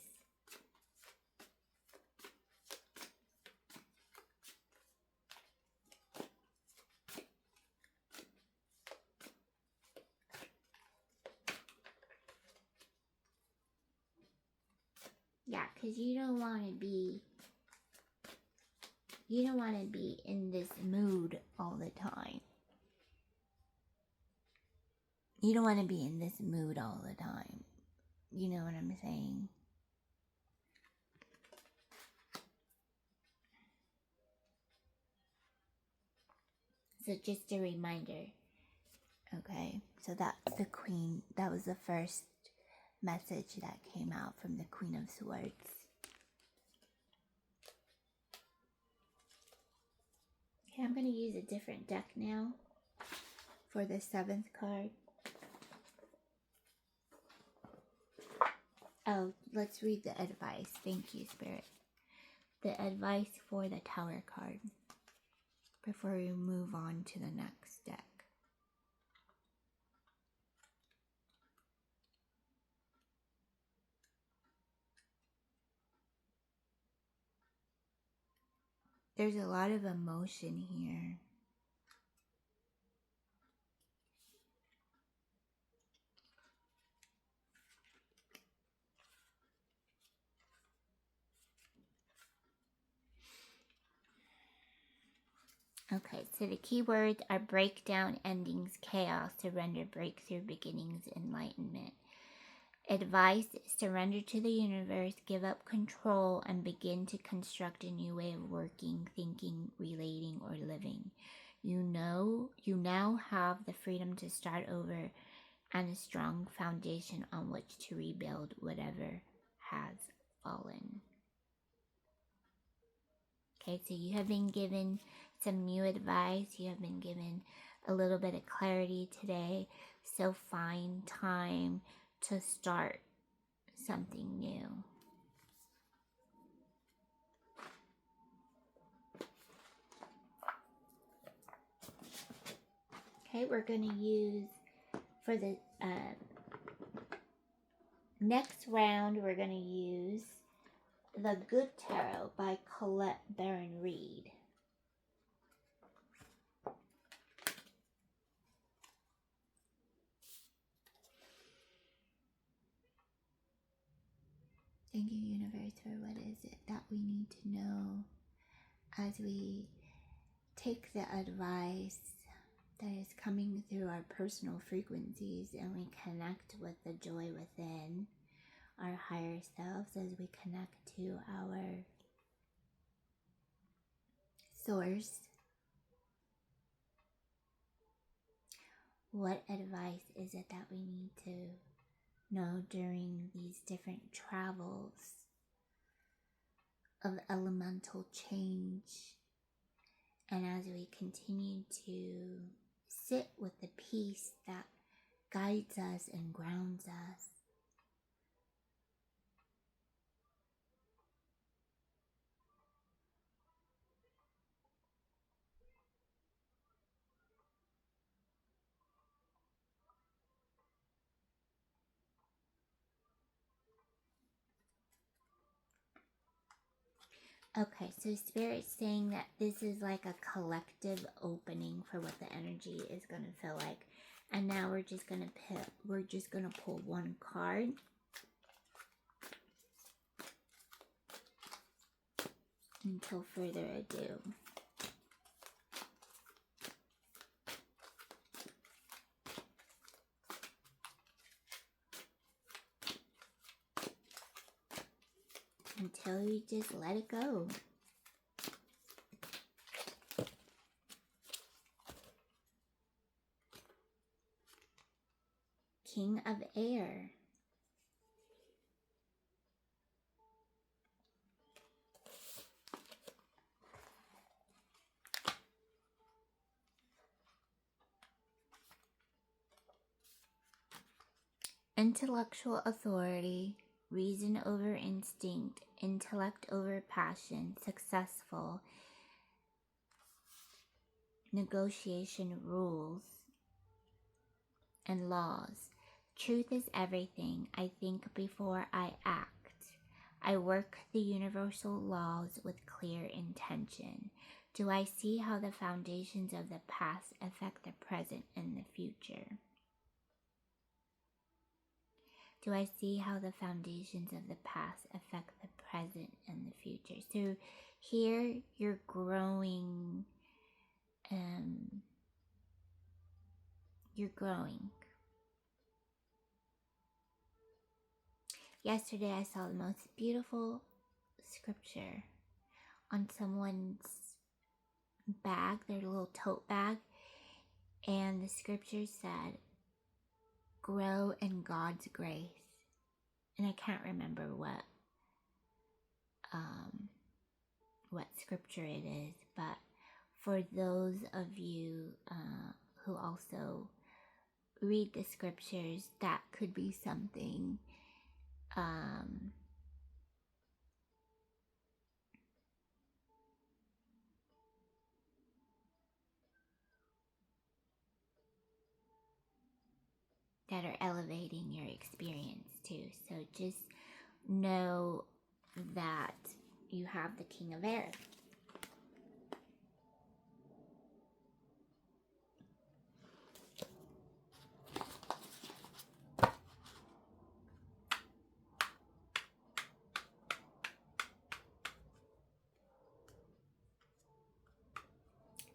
Yeah, because you don't want to be in this mood all the time. You don't want to be in this mood all the time. You know what I'm saying? So just a reminder. Okay, so that's the Queen. That was the first message that came out from the Queen of Swords. Okay, I'm going to use a different deck now for the 7th card. Oh, let's read the advice. Thank you, Spirit. The advice for the Tower card before we move on to the next deck. There's a lot of emotion here. Okay, so the keywords are breakdown, endings, chaos, surrender, breakthrough, beginnings, enlightenment. Advice: surrender to the universe, give up control, and begin to construct a new way of working, thinking, relating, or living. You now have the freedom to start over and a strong foundation on which to rebuild whatever has fallen. Okay, so you have been given some new advice. You have been given a little bit of clarity today. So find time to start something new. Okay, we're going to use for the next round, we're going to use The Good Tarot by Colette Baron Reed. Thank you, universe, for what is it that we need to know as we take the advice that is coming through our personal frequencies and we connect with the joy within our higher selves, as we connect to our source. What advice is it that we need to know during these different travels of elemental change, and as we continue to sit with the peace that guides us and grounds us? Okay, so Spirit's saying that this is like a collective opening for what the energy is going to feel like. And now we're just going to pull one card. Until further ado. Until you just let it go. King of Air. Intellectual authority, reason over instinct, intellect over passion, successful, negotiation rules, and laws. Truth is everything. I think before I act. I work the universal laws with clear intention. Do I see how the foundations of the past affect the present and the future? Do I see how the foundations of the past affect the present and the future? So here you're growing. You're growing. Yesterday I saw the most beautiful scripture on someone's bag, their little tote bag, and the scripture said, grow in God's grace. And I can't remember what scripture it is, but for those of you who also read the scriptures, that could be something that are elevating your experience too. So just know that you have the King of Air.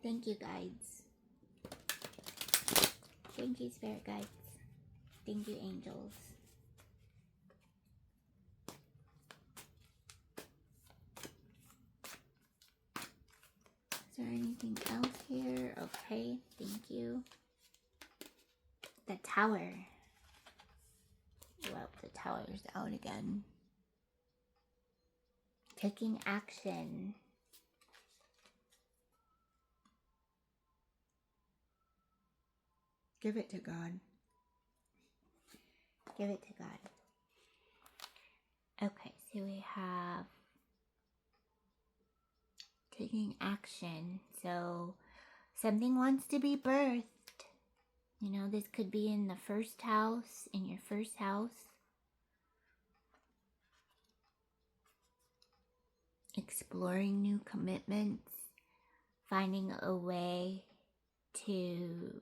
Thank you, guides. Thank you, spirit guides. Thank you, angels. Is there anything else here? Okay, thank you. The Tower. Well, the Tower's out again. Taking action. Give it to God. Give it to God. Okay, so we have taking action. So something wants to be birthed. You know, this could be in the first house, in your first house. Exploring new commitments. Finding a way to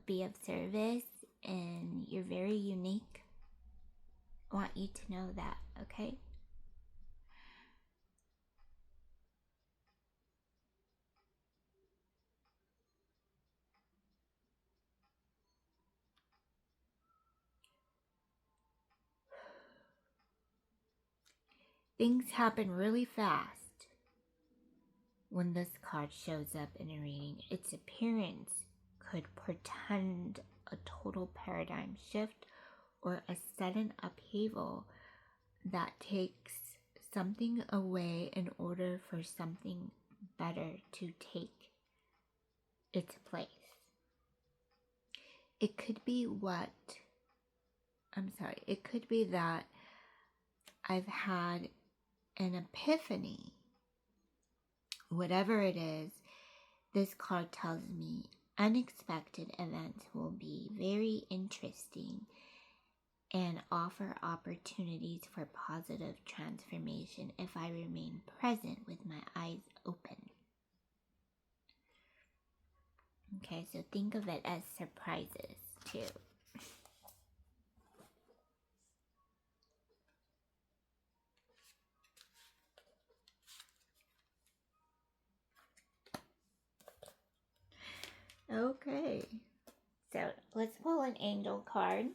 be of service. And you're very unique. I want you to know that, okay? Things happen really fast when this card shows up in a reading. Its appearance could portend a total paradigm shift or a sudden upheaval that takes something away in order for something better to take its place. It could be it could be that I've had an epiphany. Whatever it is, this card tells me unexpected events will be very interesting and offer opportunities for positive transformation if I remain present with my eyes open. Okay, so think of it as surprises too. Okay, so let's pull an angel card.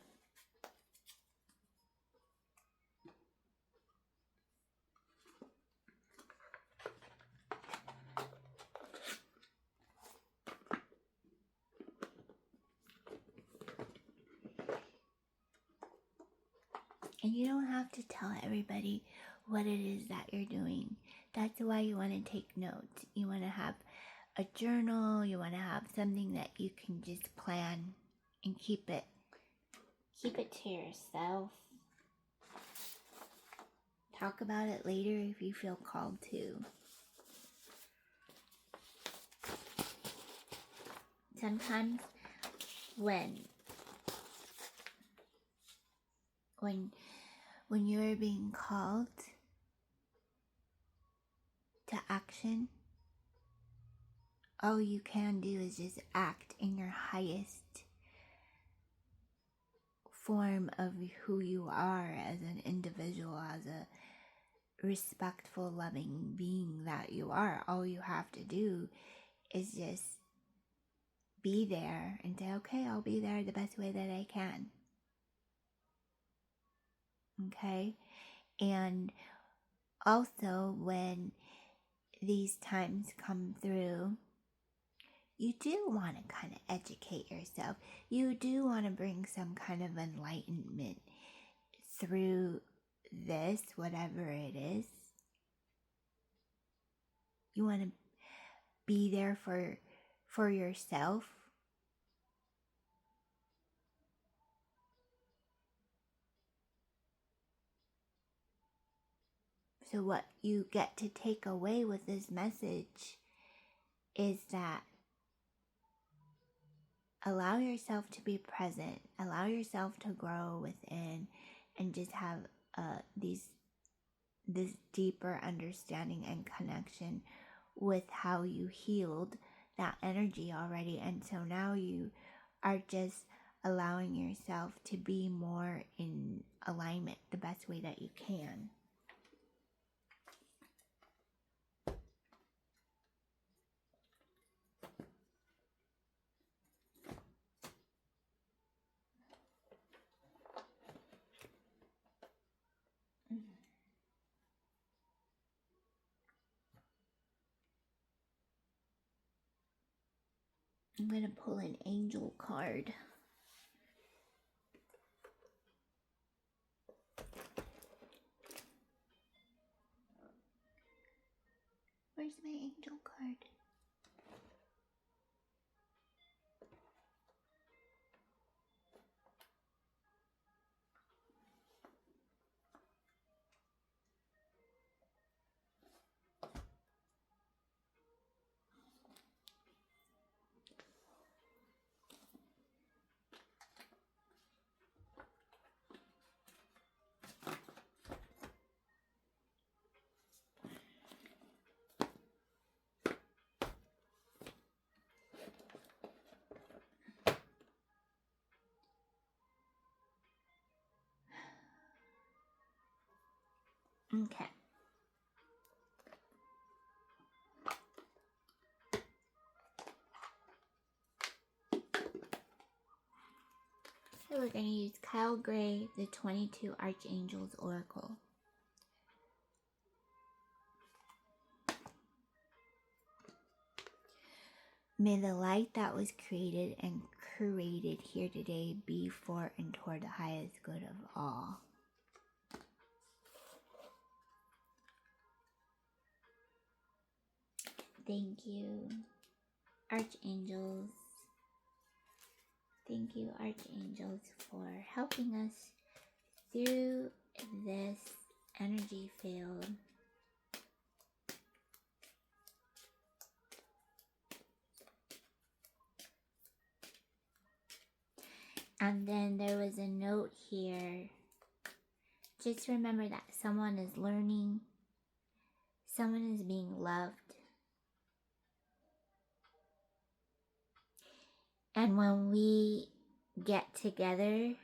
And you don't have to tell everybody what it is that you're doing. That's why you want to take notes. You want to have a journal. You want to have something that you can just plan and keep it to yourself. Talk about it later if you feel called to. Sometimes when you're being called to action, all you can do is just act in your highest form of who you are as an individual, as a respectful, loving being that you are. All you have to do is just be there and say, okay, I'll be there the best way that I can. Okay? And also, when these times come through, you do want to kind of educate yourself. You do want to bring some kind of enlightenment through this, whatever it is. You want to be there for yourself. So what you get to take away with this message is that allow yourself to be present, allow yourself to grow within, and just have this deeper understanding and connection with how you healed that energy already. And so now you are just allowing yourself to be more in alignment the best way that you can. I'm going to pull an angel card. Where's my angel card? Okay. So we're going to use Kyle Gray, the 22 Archangels Oracle. May the light that was created and curated here today be for and toward the highest good of all. Thank you, Archangels. Thank you, Archangels, for helping us through this energy field. And then there was a note here. Just remember that someone is learning, someone is being loved. And when we get together,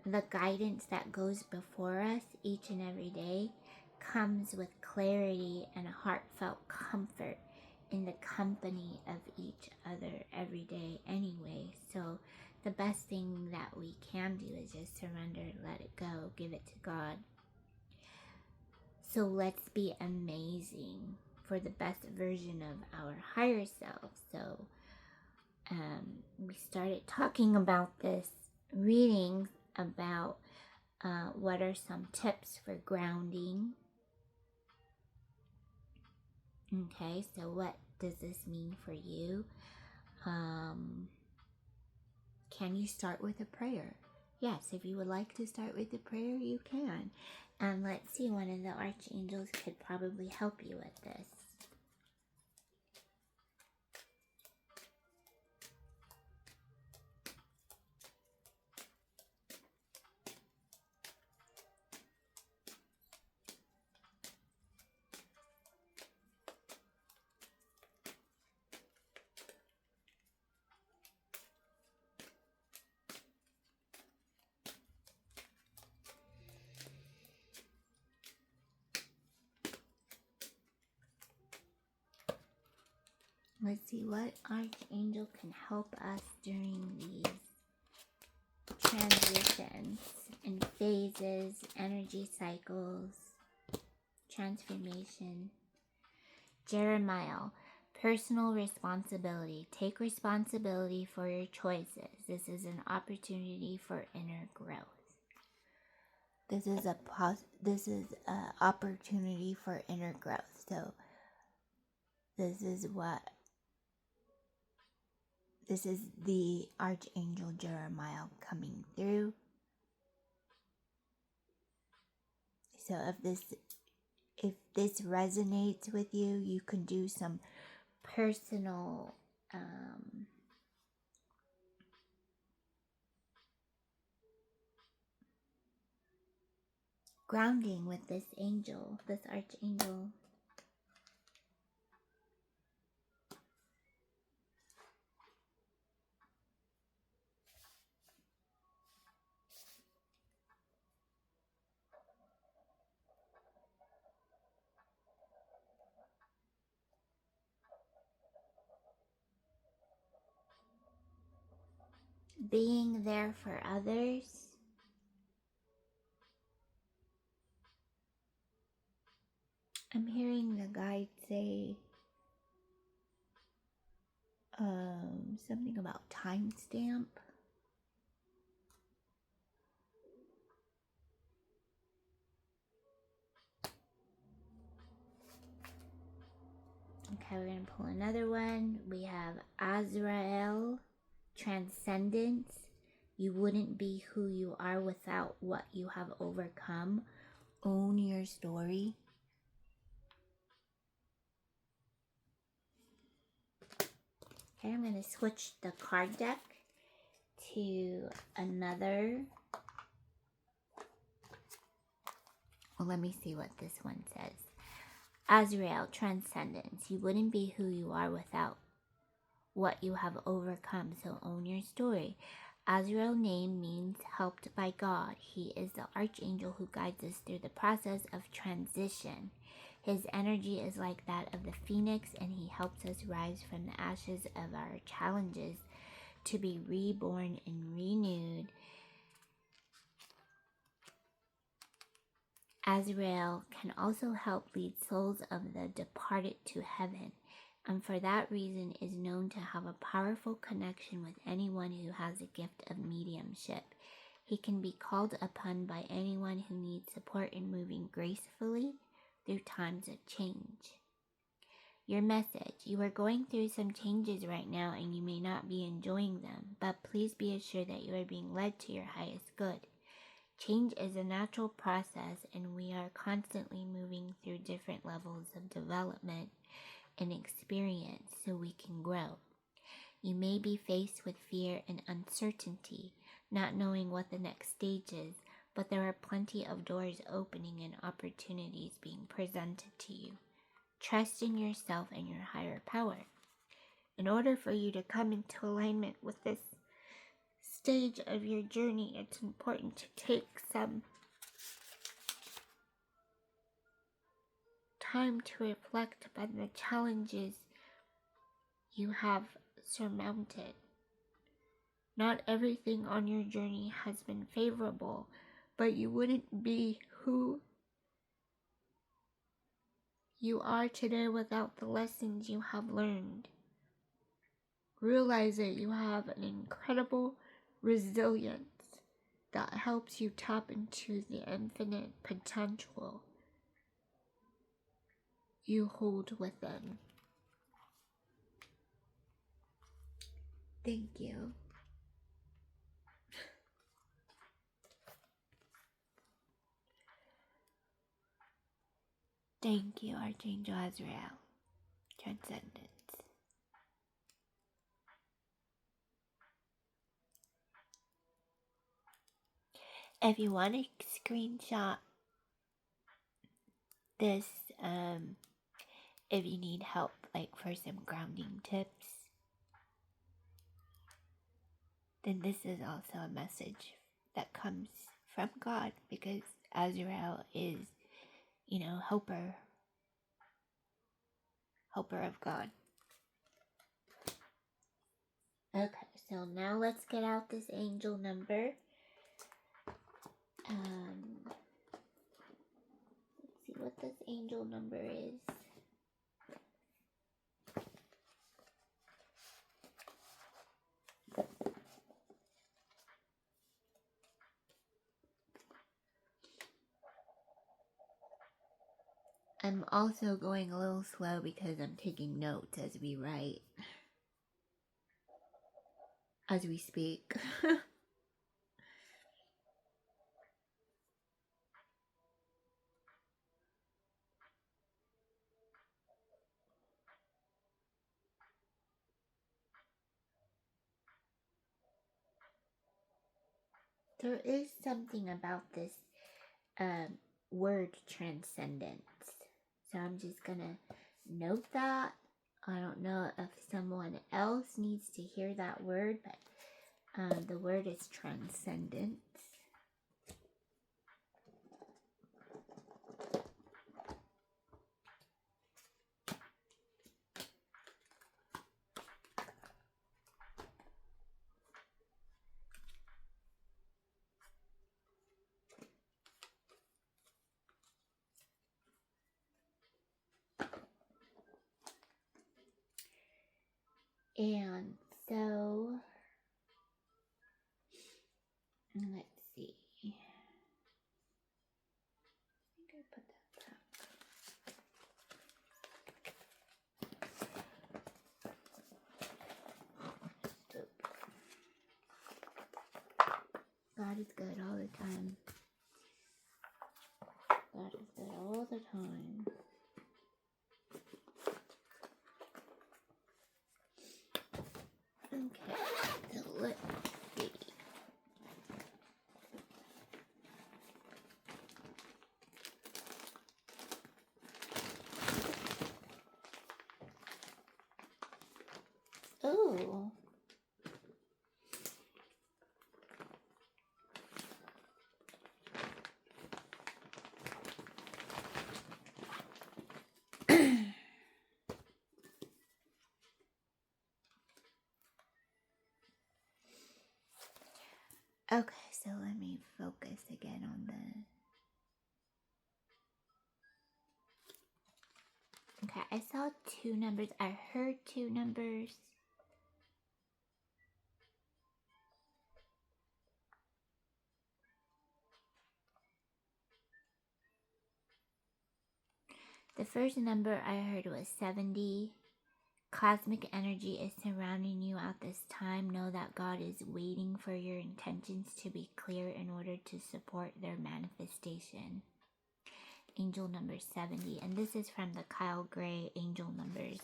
the guidance that goes before us each and every day comes with clarity and a heartfelt comfort in the company of each other every day anyway. So the best thing that we can do is just surrender, let it go, give it to God. So let's be amazing for the best version of our higher self. So we started talking about this reading about what are some tips for grounding. Okay, so what does this mean for you? Can you start with a prayer? Yes, if you would like to start with a prayer, you can. And let's see, one of the archangels could probably help you with this. Let's see what archangel can help us during these transitions and phases, energy cycles, transformation. Jeremiah, personal responsibility. Take responsibility for your choices. This is an opportunity for inner growth. This is a opportunity for inner growth. So this is the Archangel Jeremiah coming through. So if this resonates with you, you can do some personal grounding with this angel, this archangel. Being there for others. I'm hearing the guide say something about timestamp. Okay, we're going to pull another one. We have Azrael, Transcendence. You wouldn't be who you are without what you have overcome. Own your story. Okay, I'm going to switch the card deck to another. Well, let me see what this one says. Azrael, Transcendence. You wouldn't be who you are without what you have overcome, so own your story. Azrael's name means helped by God. He is the archangel who guides us through the process of transition. His energy is like that of the phoenix, and he helps us rise from the ashes of our challenges to be reborn and renewed. Azrael can also help lead souls of the departed to heaven, and for that reason is known to have a powerful connection with anyone who has a gift of mediumship. He can be called upon by anyone who needs support in moving gracefully through times of change. Your message. You are going through some changes right now and you may not be enjoying them, but please be assured that you are being led to your highest good. Change is a natural process, and we are constantly moving through different levels of development and experience so we can grow. You may be faced with fear and uncertainty, not knowing what the next stage is, but there are plenty of doors opening and opportunities being presented to you. Trust in yourself and your higher power. In order for you to come into alignment with this stage of your journey, it's important to take some time to reflect upon the challenges you have surmounted. Not everything on your journey has been favorable, but you wouldn't be who you are today without the lessons you have learned. Realize that you have an incredible resilience that helps you tap into the infinite potential you hold within. Thank you. Thank you, Archangel Azrael. Transcendence. If you want to screenshot this, if you need help, like for some grounding tips, then this is also a message that comes from God, because Azrael is, helper of God. Okay, so now let's get out this angel number. Let's see what this angel number is. I'm also going a little slow because I'm taking notes as we write, as we speak. There is something about this word transcendence. So I'm just gonna note that. I don't know if someone else needs to hear that word, but the word is transcendence. And so, let's see. I think I put that back. God is good all the time. God is good all the time. Okay, so let's see. Oh, So let me focus again on the... Okay, I saw 2 numbers. I heard 2 numbers. The first number I heard was 70. Cosmic energy is surrounding you at this time. Know that God is waiting for your intentions to be clear in order to support their manifestation. Angel number 70. And this is from the Kyle Gray Angel Numbers.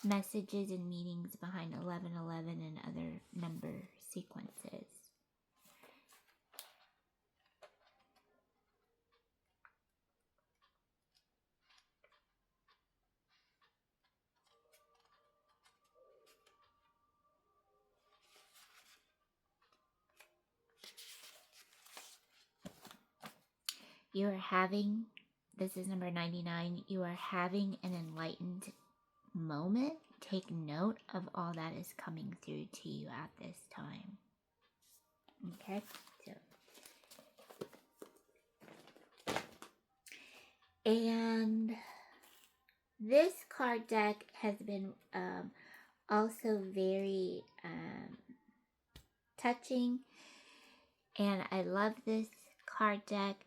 Messages and meanings behind 1111 and other number sequences. You are having, this is number 99, you are having an enlightened moment. Take note of all that is coming through to you at this time. Okay, so. And this card deck has been also very touching. And I love this card deck.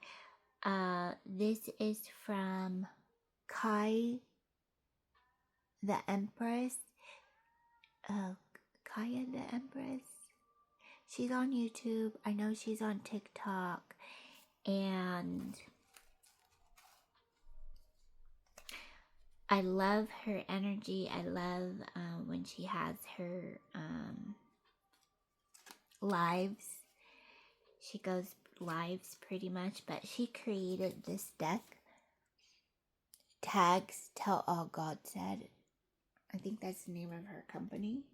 This is from Kai the Empress. Kaya the Empress. She's on YouTube. I know she's on TikTok. And I love her energy. I love when she has her lives. She goes lives pretty much, but she created this deck. Tags Tell All God Said. I think that's the name of her company.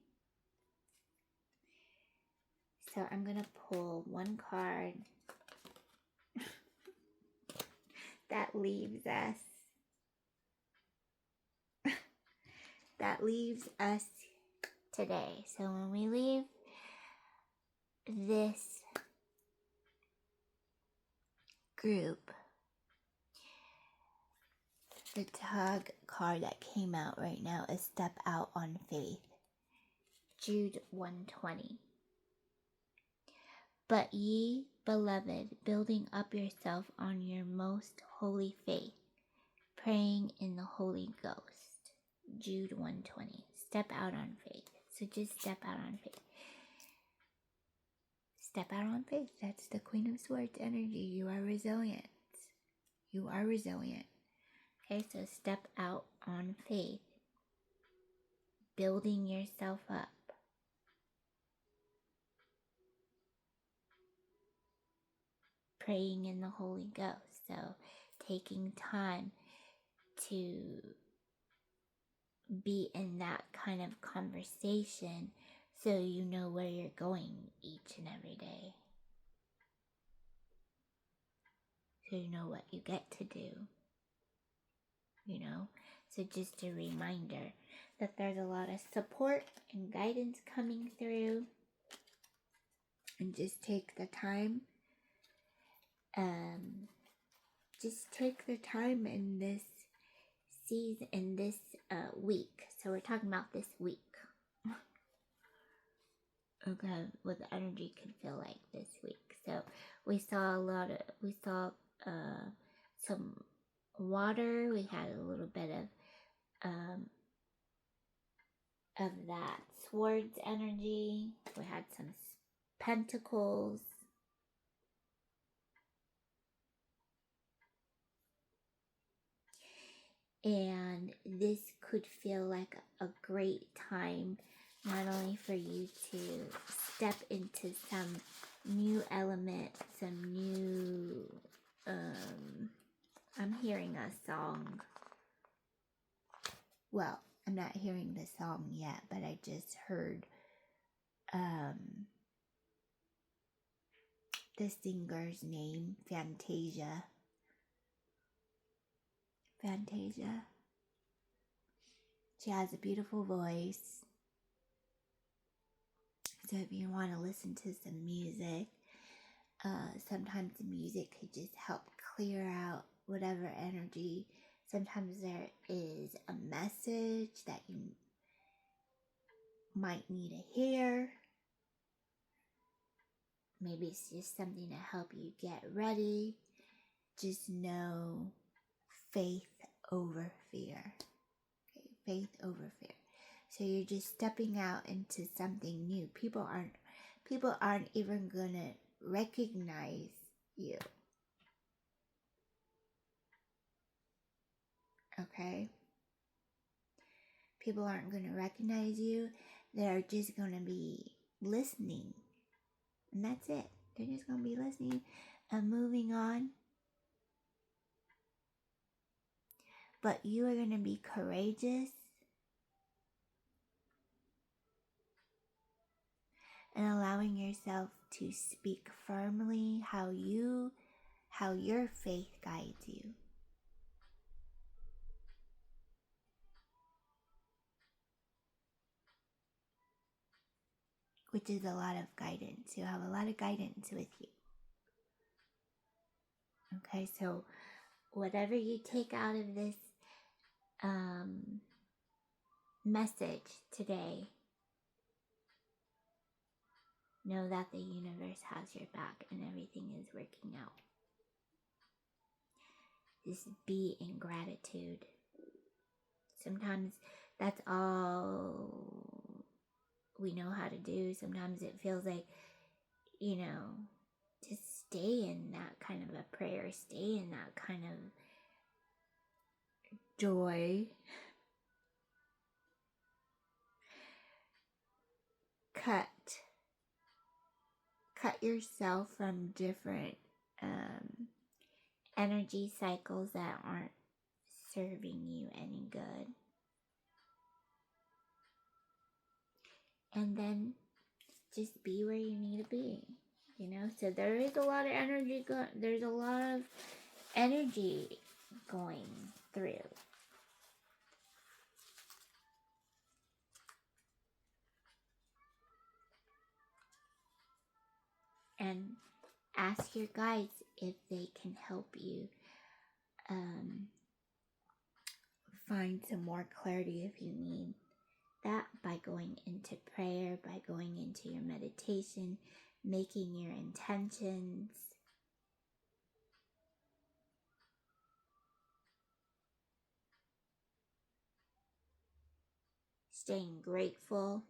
So I'm going to pull one card that leaves us. That leaves us today. So when we leave this group, the tag card that came out right now is Step Out on Faith. Jude 120. But ye, beloved, building up yourself on your most holy faith, praying in the Holy Ghost. Jude 120. Step out on faith. So just step out on faith. Step out on faith. That's the Queen of Swords energy. You are resilient. You are resilient. Okay, so step out on faith. Building yourself up. Praying in the Holy Ghost. So taking time to be in that kind of conversation so you know where you're going each and every day. So you know what you get to do. You know? So just a reminder that there's a lot of support and guidance coming through. And just take the time. Just take the time in this season, in this week. So we're talking about this week. Okay, what the energy can feel like this week. So we saw some water. We had a little bit of that swords energy. We had some pentacles. And this could feel like a great time, not only for you to step into some new element, some new, I'm hearing a song. Well, I'm not hearing the song yet, but I just heard the singer's name, Fantasia. She has a beautiful voice. So if you want to listen to some music, Sometimes the music could just help clear out whatever energy. Sometimes there is a message that you might need to hear. Maybe it's just something to help you get ready. Just know faith over fear. Okay, faith over fear. So you're just stepping out into something new. People aren't even gonna recognize you. Okay? People aren't gonna recognize you. They're just gonna be listening. And that's it. They're just gonna be listening and moving on. But you are gonna be courageous and allowing yourself to speak firmly how your faith guides you. Which is a lot of guidance. You have a lot of guidance with you. Okay, so whatever you take out of this message today, know that the universe has your back and everything is working out. Just be in gratitude. Sometimes that's all we know how to do. Sometimes it feels like, just stay in that kind of a prayer, stay in that kind of joy. Cut yourself from different energy cycles that aren't serving you any good. And then just be where you need to be. So there is a lot of energy there's a lot of energy going through. And ask your guides if they can help you find some more clarity if you need that, by going into prayer, by going into your meditation, making your intentions. Staying grateful.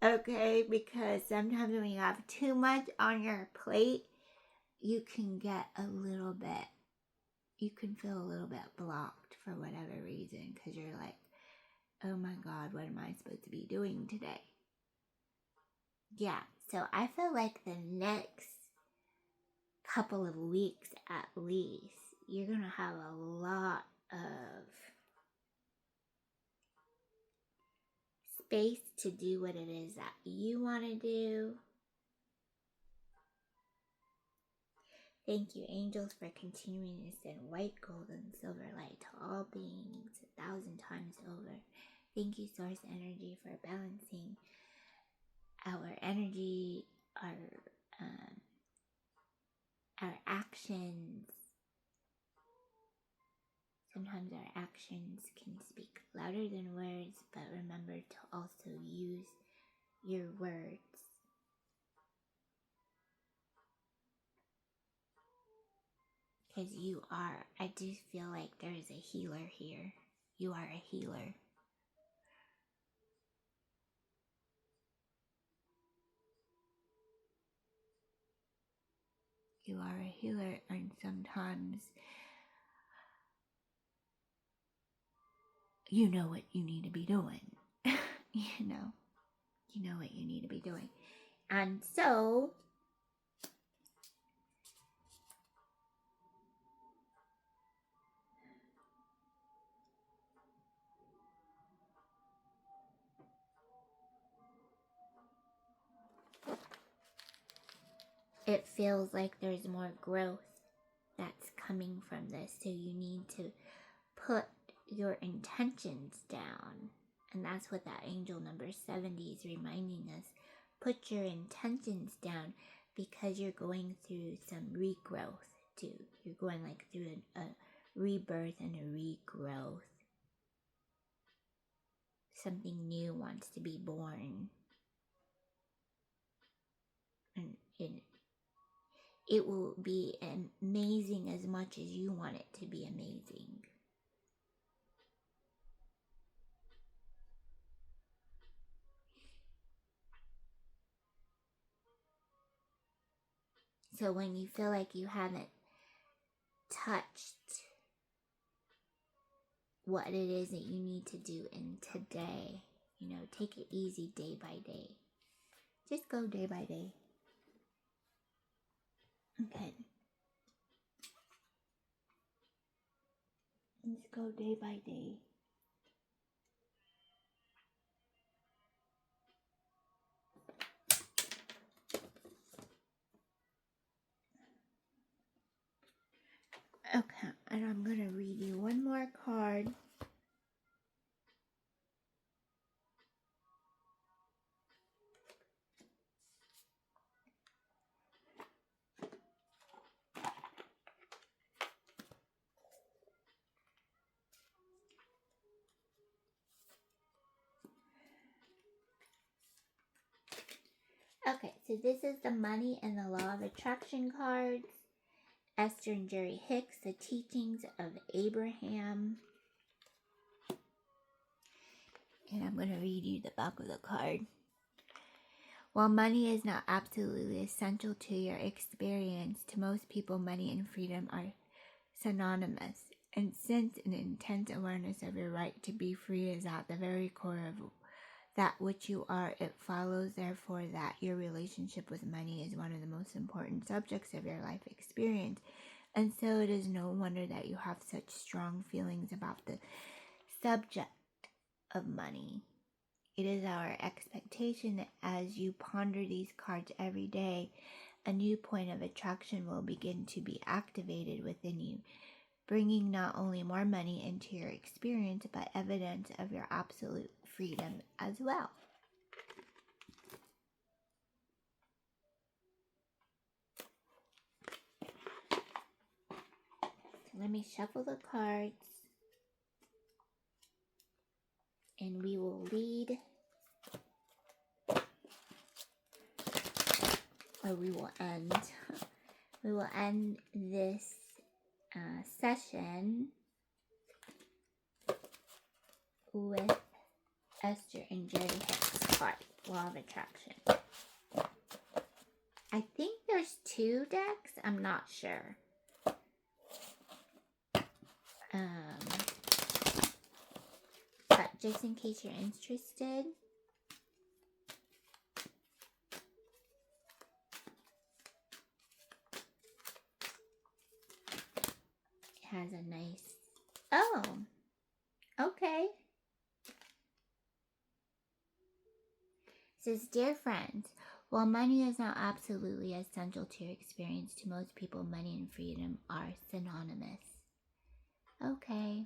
Okay, because sometimes when you have too much on your plate, you can feel a little bit blocked for whatever reason, because you're like, oh my God, what am I supposed to be doing today? Yeah, so I feel like the next couple of weeks at least, you're going to have a lot of space to do what it is that you want to do. Thank you, angels, for continuing to send white, gold, and silver light to all beings 1,000 times over. Thank you, Source Energy, for balancing our energy, our actions. Sometimes our actions can speak louder than words, but remember to also use your words. Because I do feel like there is a healer here. You are a healer. You are a healer, and sometimes you know what you need to be doing. You know what you need to be doing. And so, it feels like there's more growth that's coming from this. So you need to put your intentions down. And that's what that angel number 70 is reminding us. Put your intentions down, because you're going through some regrowth too. You're going like through a rebirth and a regrowth. Something new wants to be born. And it will be amazing as much as you want it to be amazing. So when you feel like you haven't touched what it is that you need to do in today, take it easy day by day. Just go day by day. Okay. Just go day by day. Okay, and I'm going to read you one more card. Okay, so this is the Money and the Law of Attraction cards. Esther and Jerry Hicks, the teachings of Abraham. And I'm going to read you the back of the card. While money is not absolutely essential to your experience, to most people, money and freedom are synonymous. And since an intense awareness of your right to be free is at the very core of that which you are, it follows, therefore, that your relationship with money is one of the most important subjects of your life experience. And so it is no wonder that you have such strong feelings about the subject of money. It is our expectation that as you ponder these cards every day, a new point of attraction will begin to be activated within you, bringing not only more money into your experience, but evidence of your absolute freedom as well. So let me shuffle the cards, and we will read, or we will end. We will end this session with Esther and Jerry Hicks card, Law of Attraction. I think there's 2 decks. I'm not sure. But just in case you're interested, it has a nice, oh, okay. It says, dear friends, while money is not absolutely essential to your experience, to most people, money and freedom are synonymous. Okay.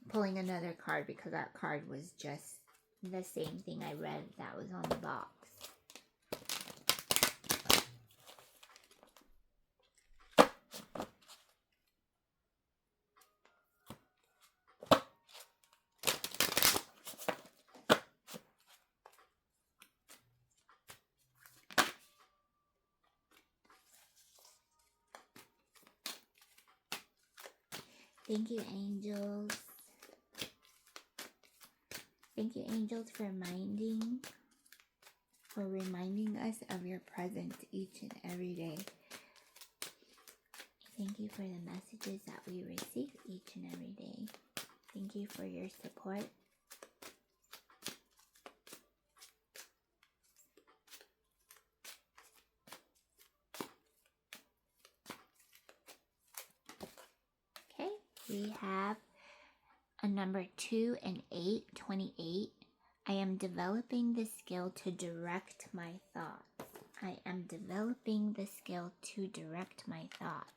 Pulling another card because that card was just the same thing I read that was on the box. Thank you, angels. Thank you, angels, for reminding us of your presence each and every day. Thank you for the messages that we receive each and every day. Thank you for your support. Okay. number 2 and 8, 28. I am developing the skill to direct my thoughts. I am developing the skill to direct my thoughts.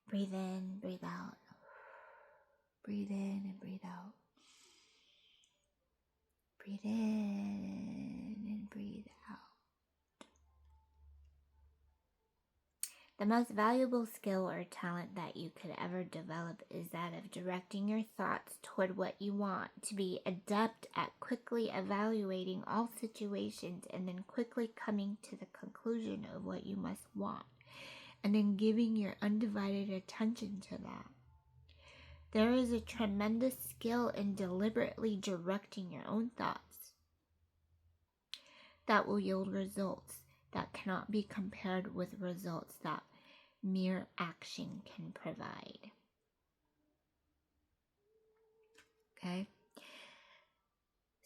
Breathe in, breathe out. Breathe in and breathe out. Breathe in and breathe out. The most valuable skill or talent that you could ever develop is that of directing your thoughts toward what you want, to be adept at quickly evaluating all situations and then quickly coming to the conclusion of what you must want, and then giving your undivided attention to that. There is a tremendous skill in deliberately directing your own thoughts that will yield results that cannot be compared with results that mere action can provide. Okay?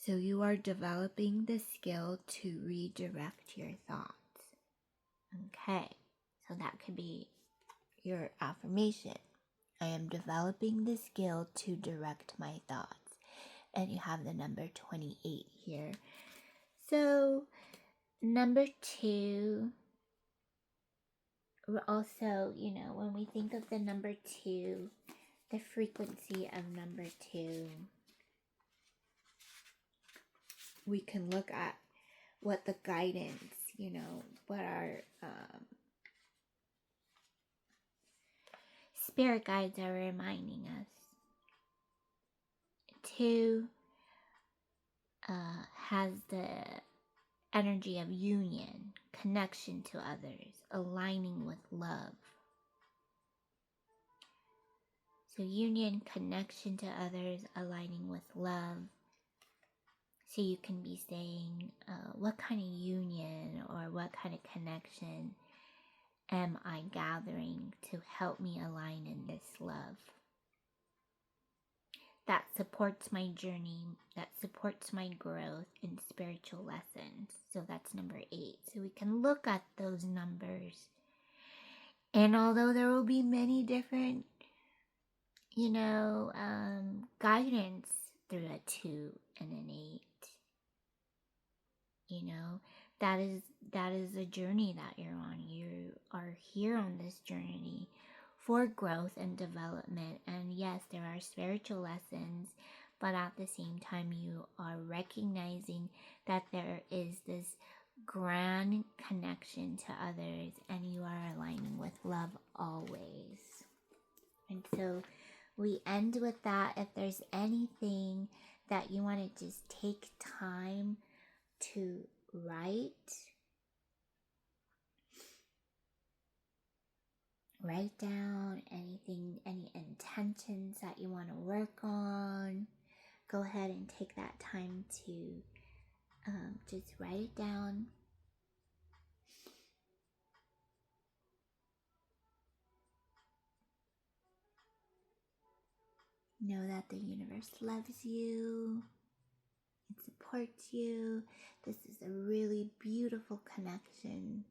So you are developing the skill to redirect your thoughts. Okay? So that could be your affirmation. I am developing the skill to direct my thoughts. And you have the number 28 here. So number 2, we're also, when we think of the number 2, the frequency of number 2, we can look at what the guidance, what our spirit guides are reminding us. 2 has the energy of union, connection to others, aligning with love. So union, connection to others, aligning with love. So you can be saying, what kind of union or what kind of connection am I gathering to help me align in this love? That supports my journey, that supports my growth in spiritual lessons. So that's number 8. So we can look at those numbers. And although there will be many different, guidance through a 2 and an 8, that is a journey that you're on. You are here on this journey for growth and development. And yes, there are spiritual lessons, but at the same time, you are recognizing that there is this grand connection to others, and you are aligning with love always. And so we end with that. If there's anything that you want to just take time to write down anything, any intentions that you want to work on. Go ahead and take that time to just write it down. Know that the universe loves you. It supports you. This is a really beautiful connection.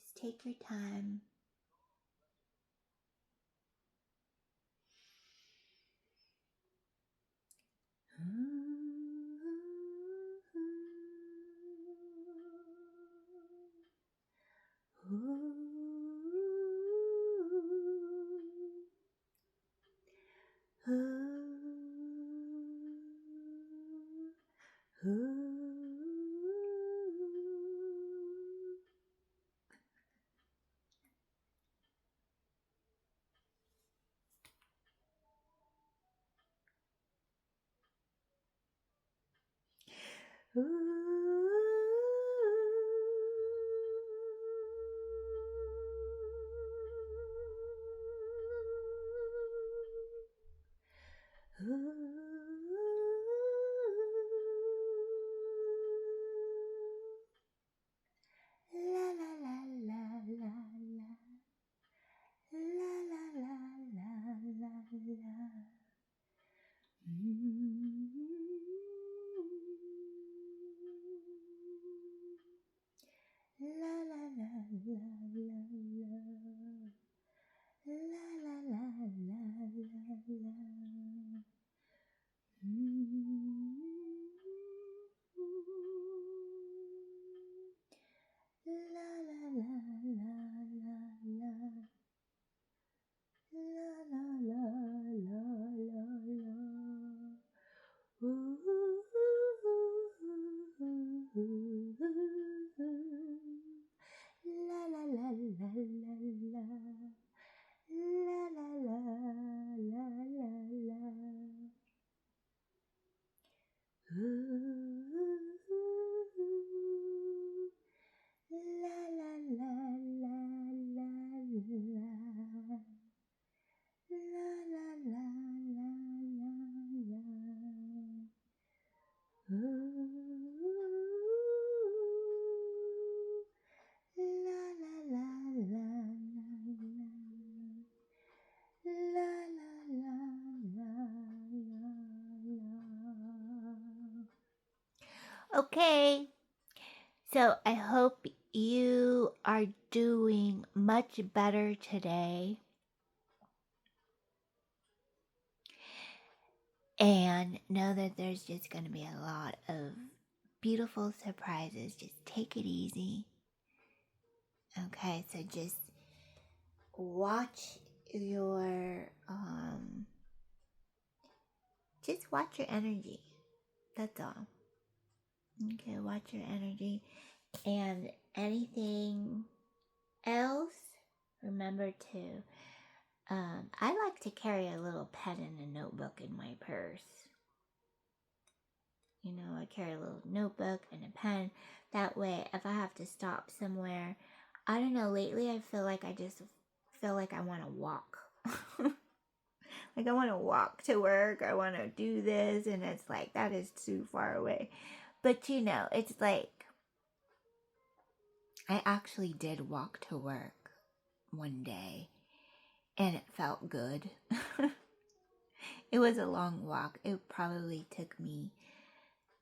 Just take your time. Okay. So I hope you are doing much better today. And know that there's just going to be a lot of beautiful surprises. Just take it easy. Okay, so just watch your energy. That's all. Okay, watch your energy. And anything else, remember to I like to carry a little pen and a notebook in my purse. You know, I carry a little notebook and a pen. That way, if I have to stop somewhere, I don't know, lately I feel like I want to walk. Like I want to walk to work. I want to do this. And it's like, that is too far away. But you know, it's like, I actually did walk to work one day. And it felt good. It was a long walk. It probably took me,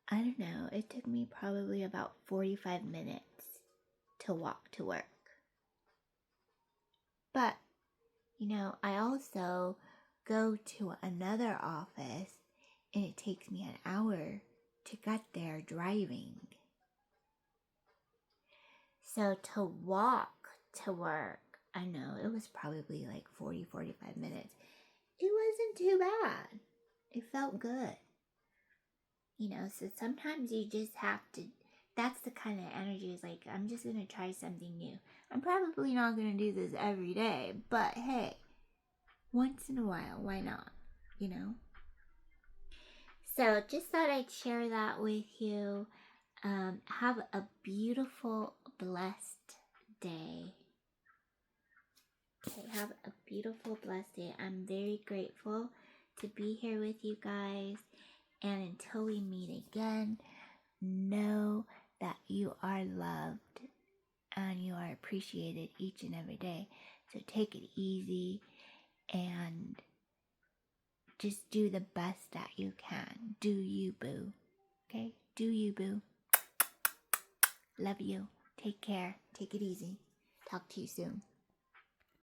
I don't know, it took me probably about 45 minutes to walk to work. But, you know, I also go to another office and it takes me an hour to get there driving. So to walk to work, I know it was probably like 45 minutes. It wasn't too bad. It felt good. You know, so sometimes you just have to, that's the kind of energy is like, I'm just going to try something new. I'm probably not going to do this every day, but hey, once in a while, why not? You know? So just thought I'd share that with you. Have a beautiful, blessed day. Okay, have a beautiful, blessed day. I'm very grateful to be here with you guys. And until we meet again, know that you are loved and you are appreciated each and every day. So take it easy and just do the best that you can. Do you, boo. Okay? Do you, boo. Love you. Take care. Take it easy. Talk to you soon.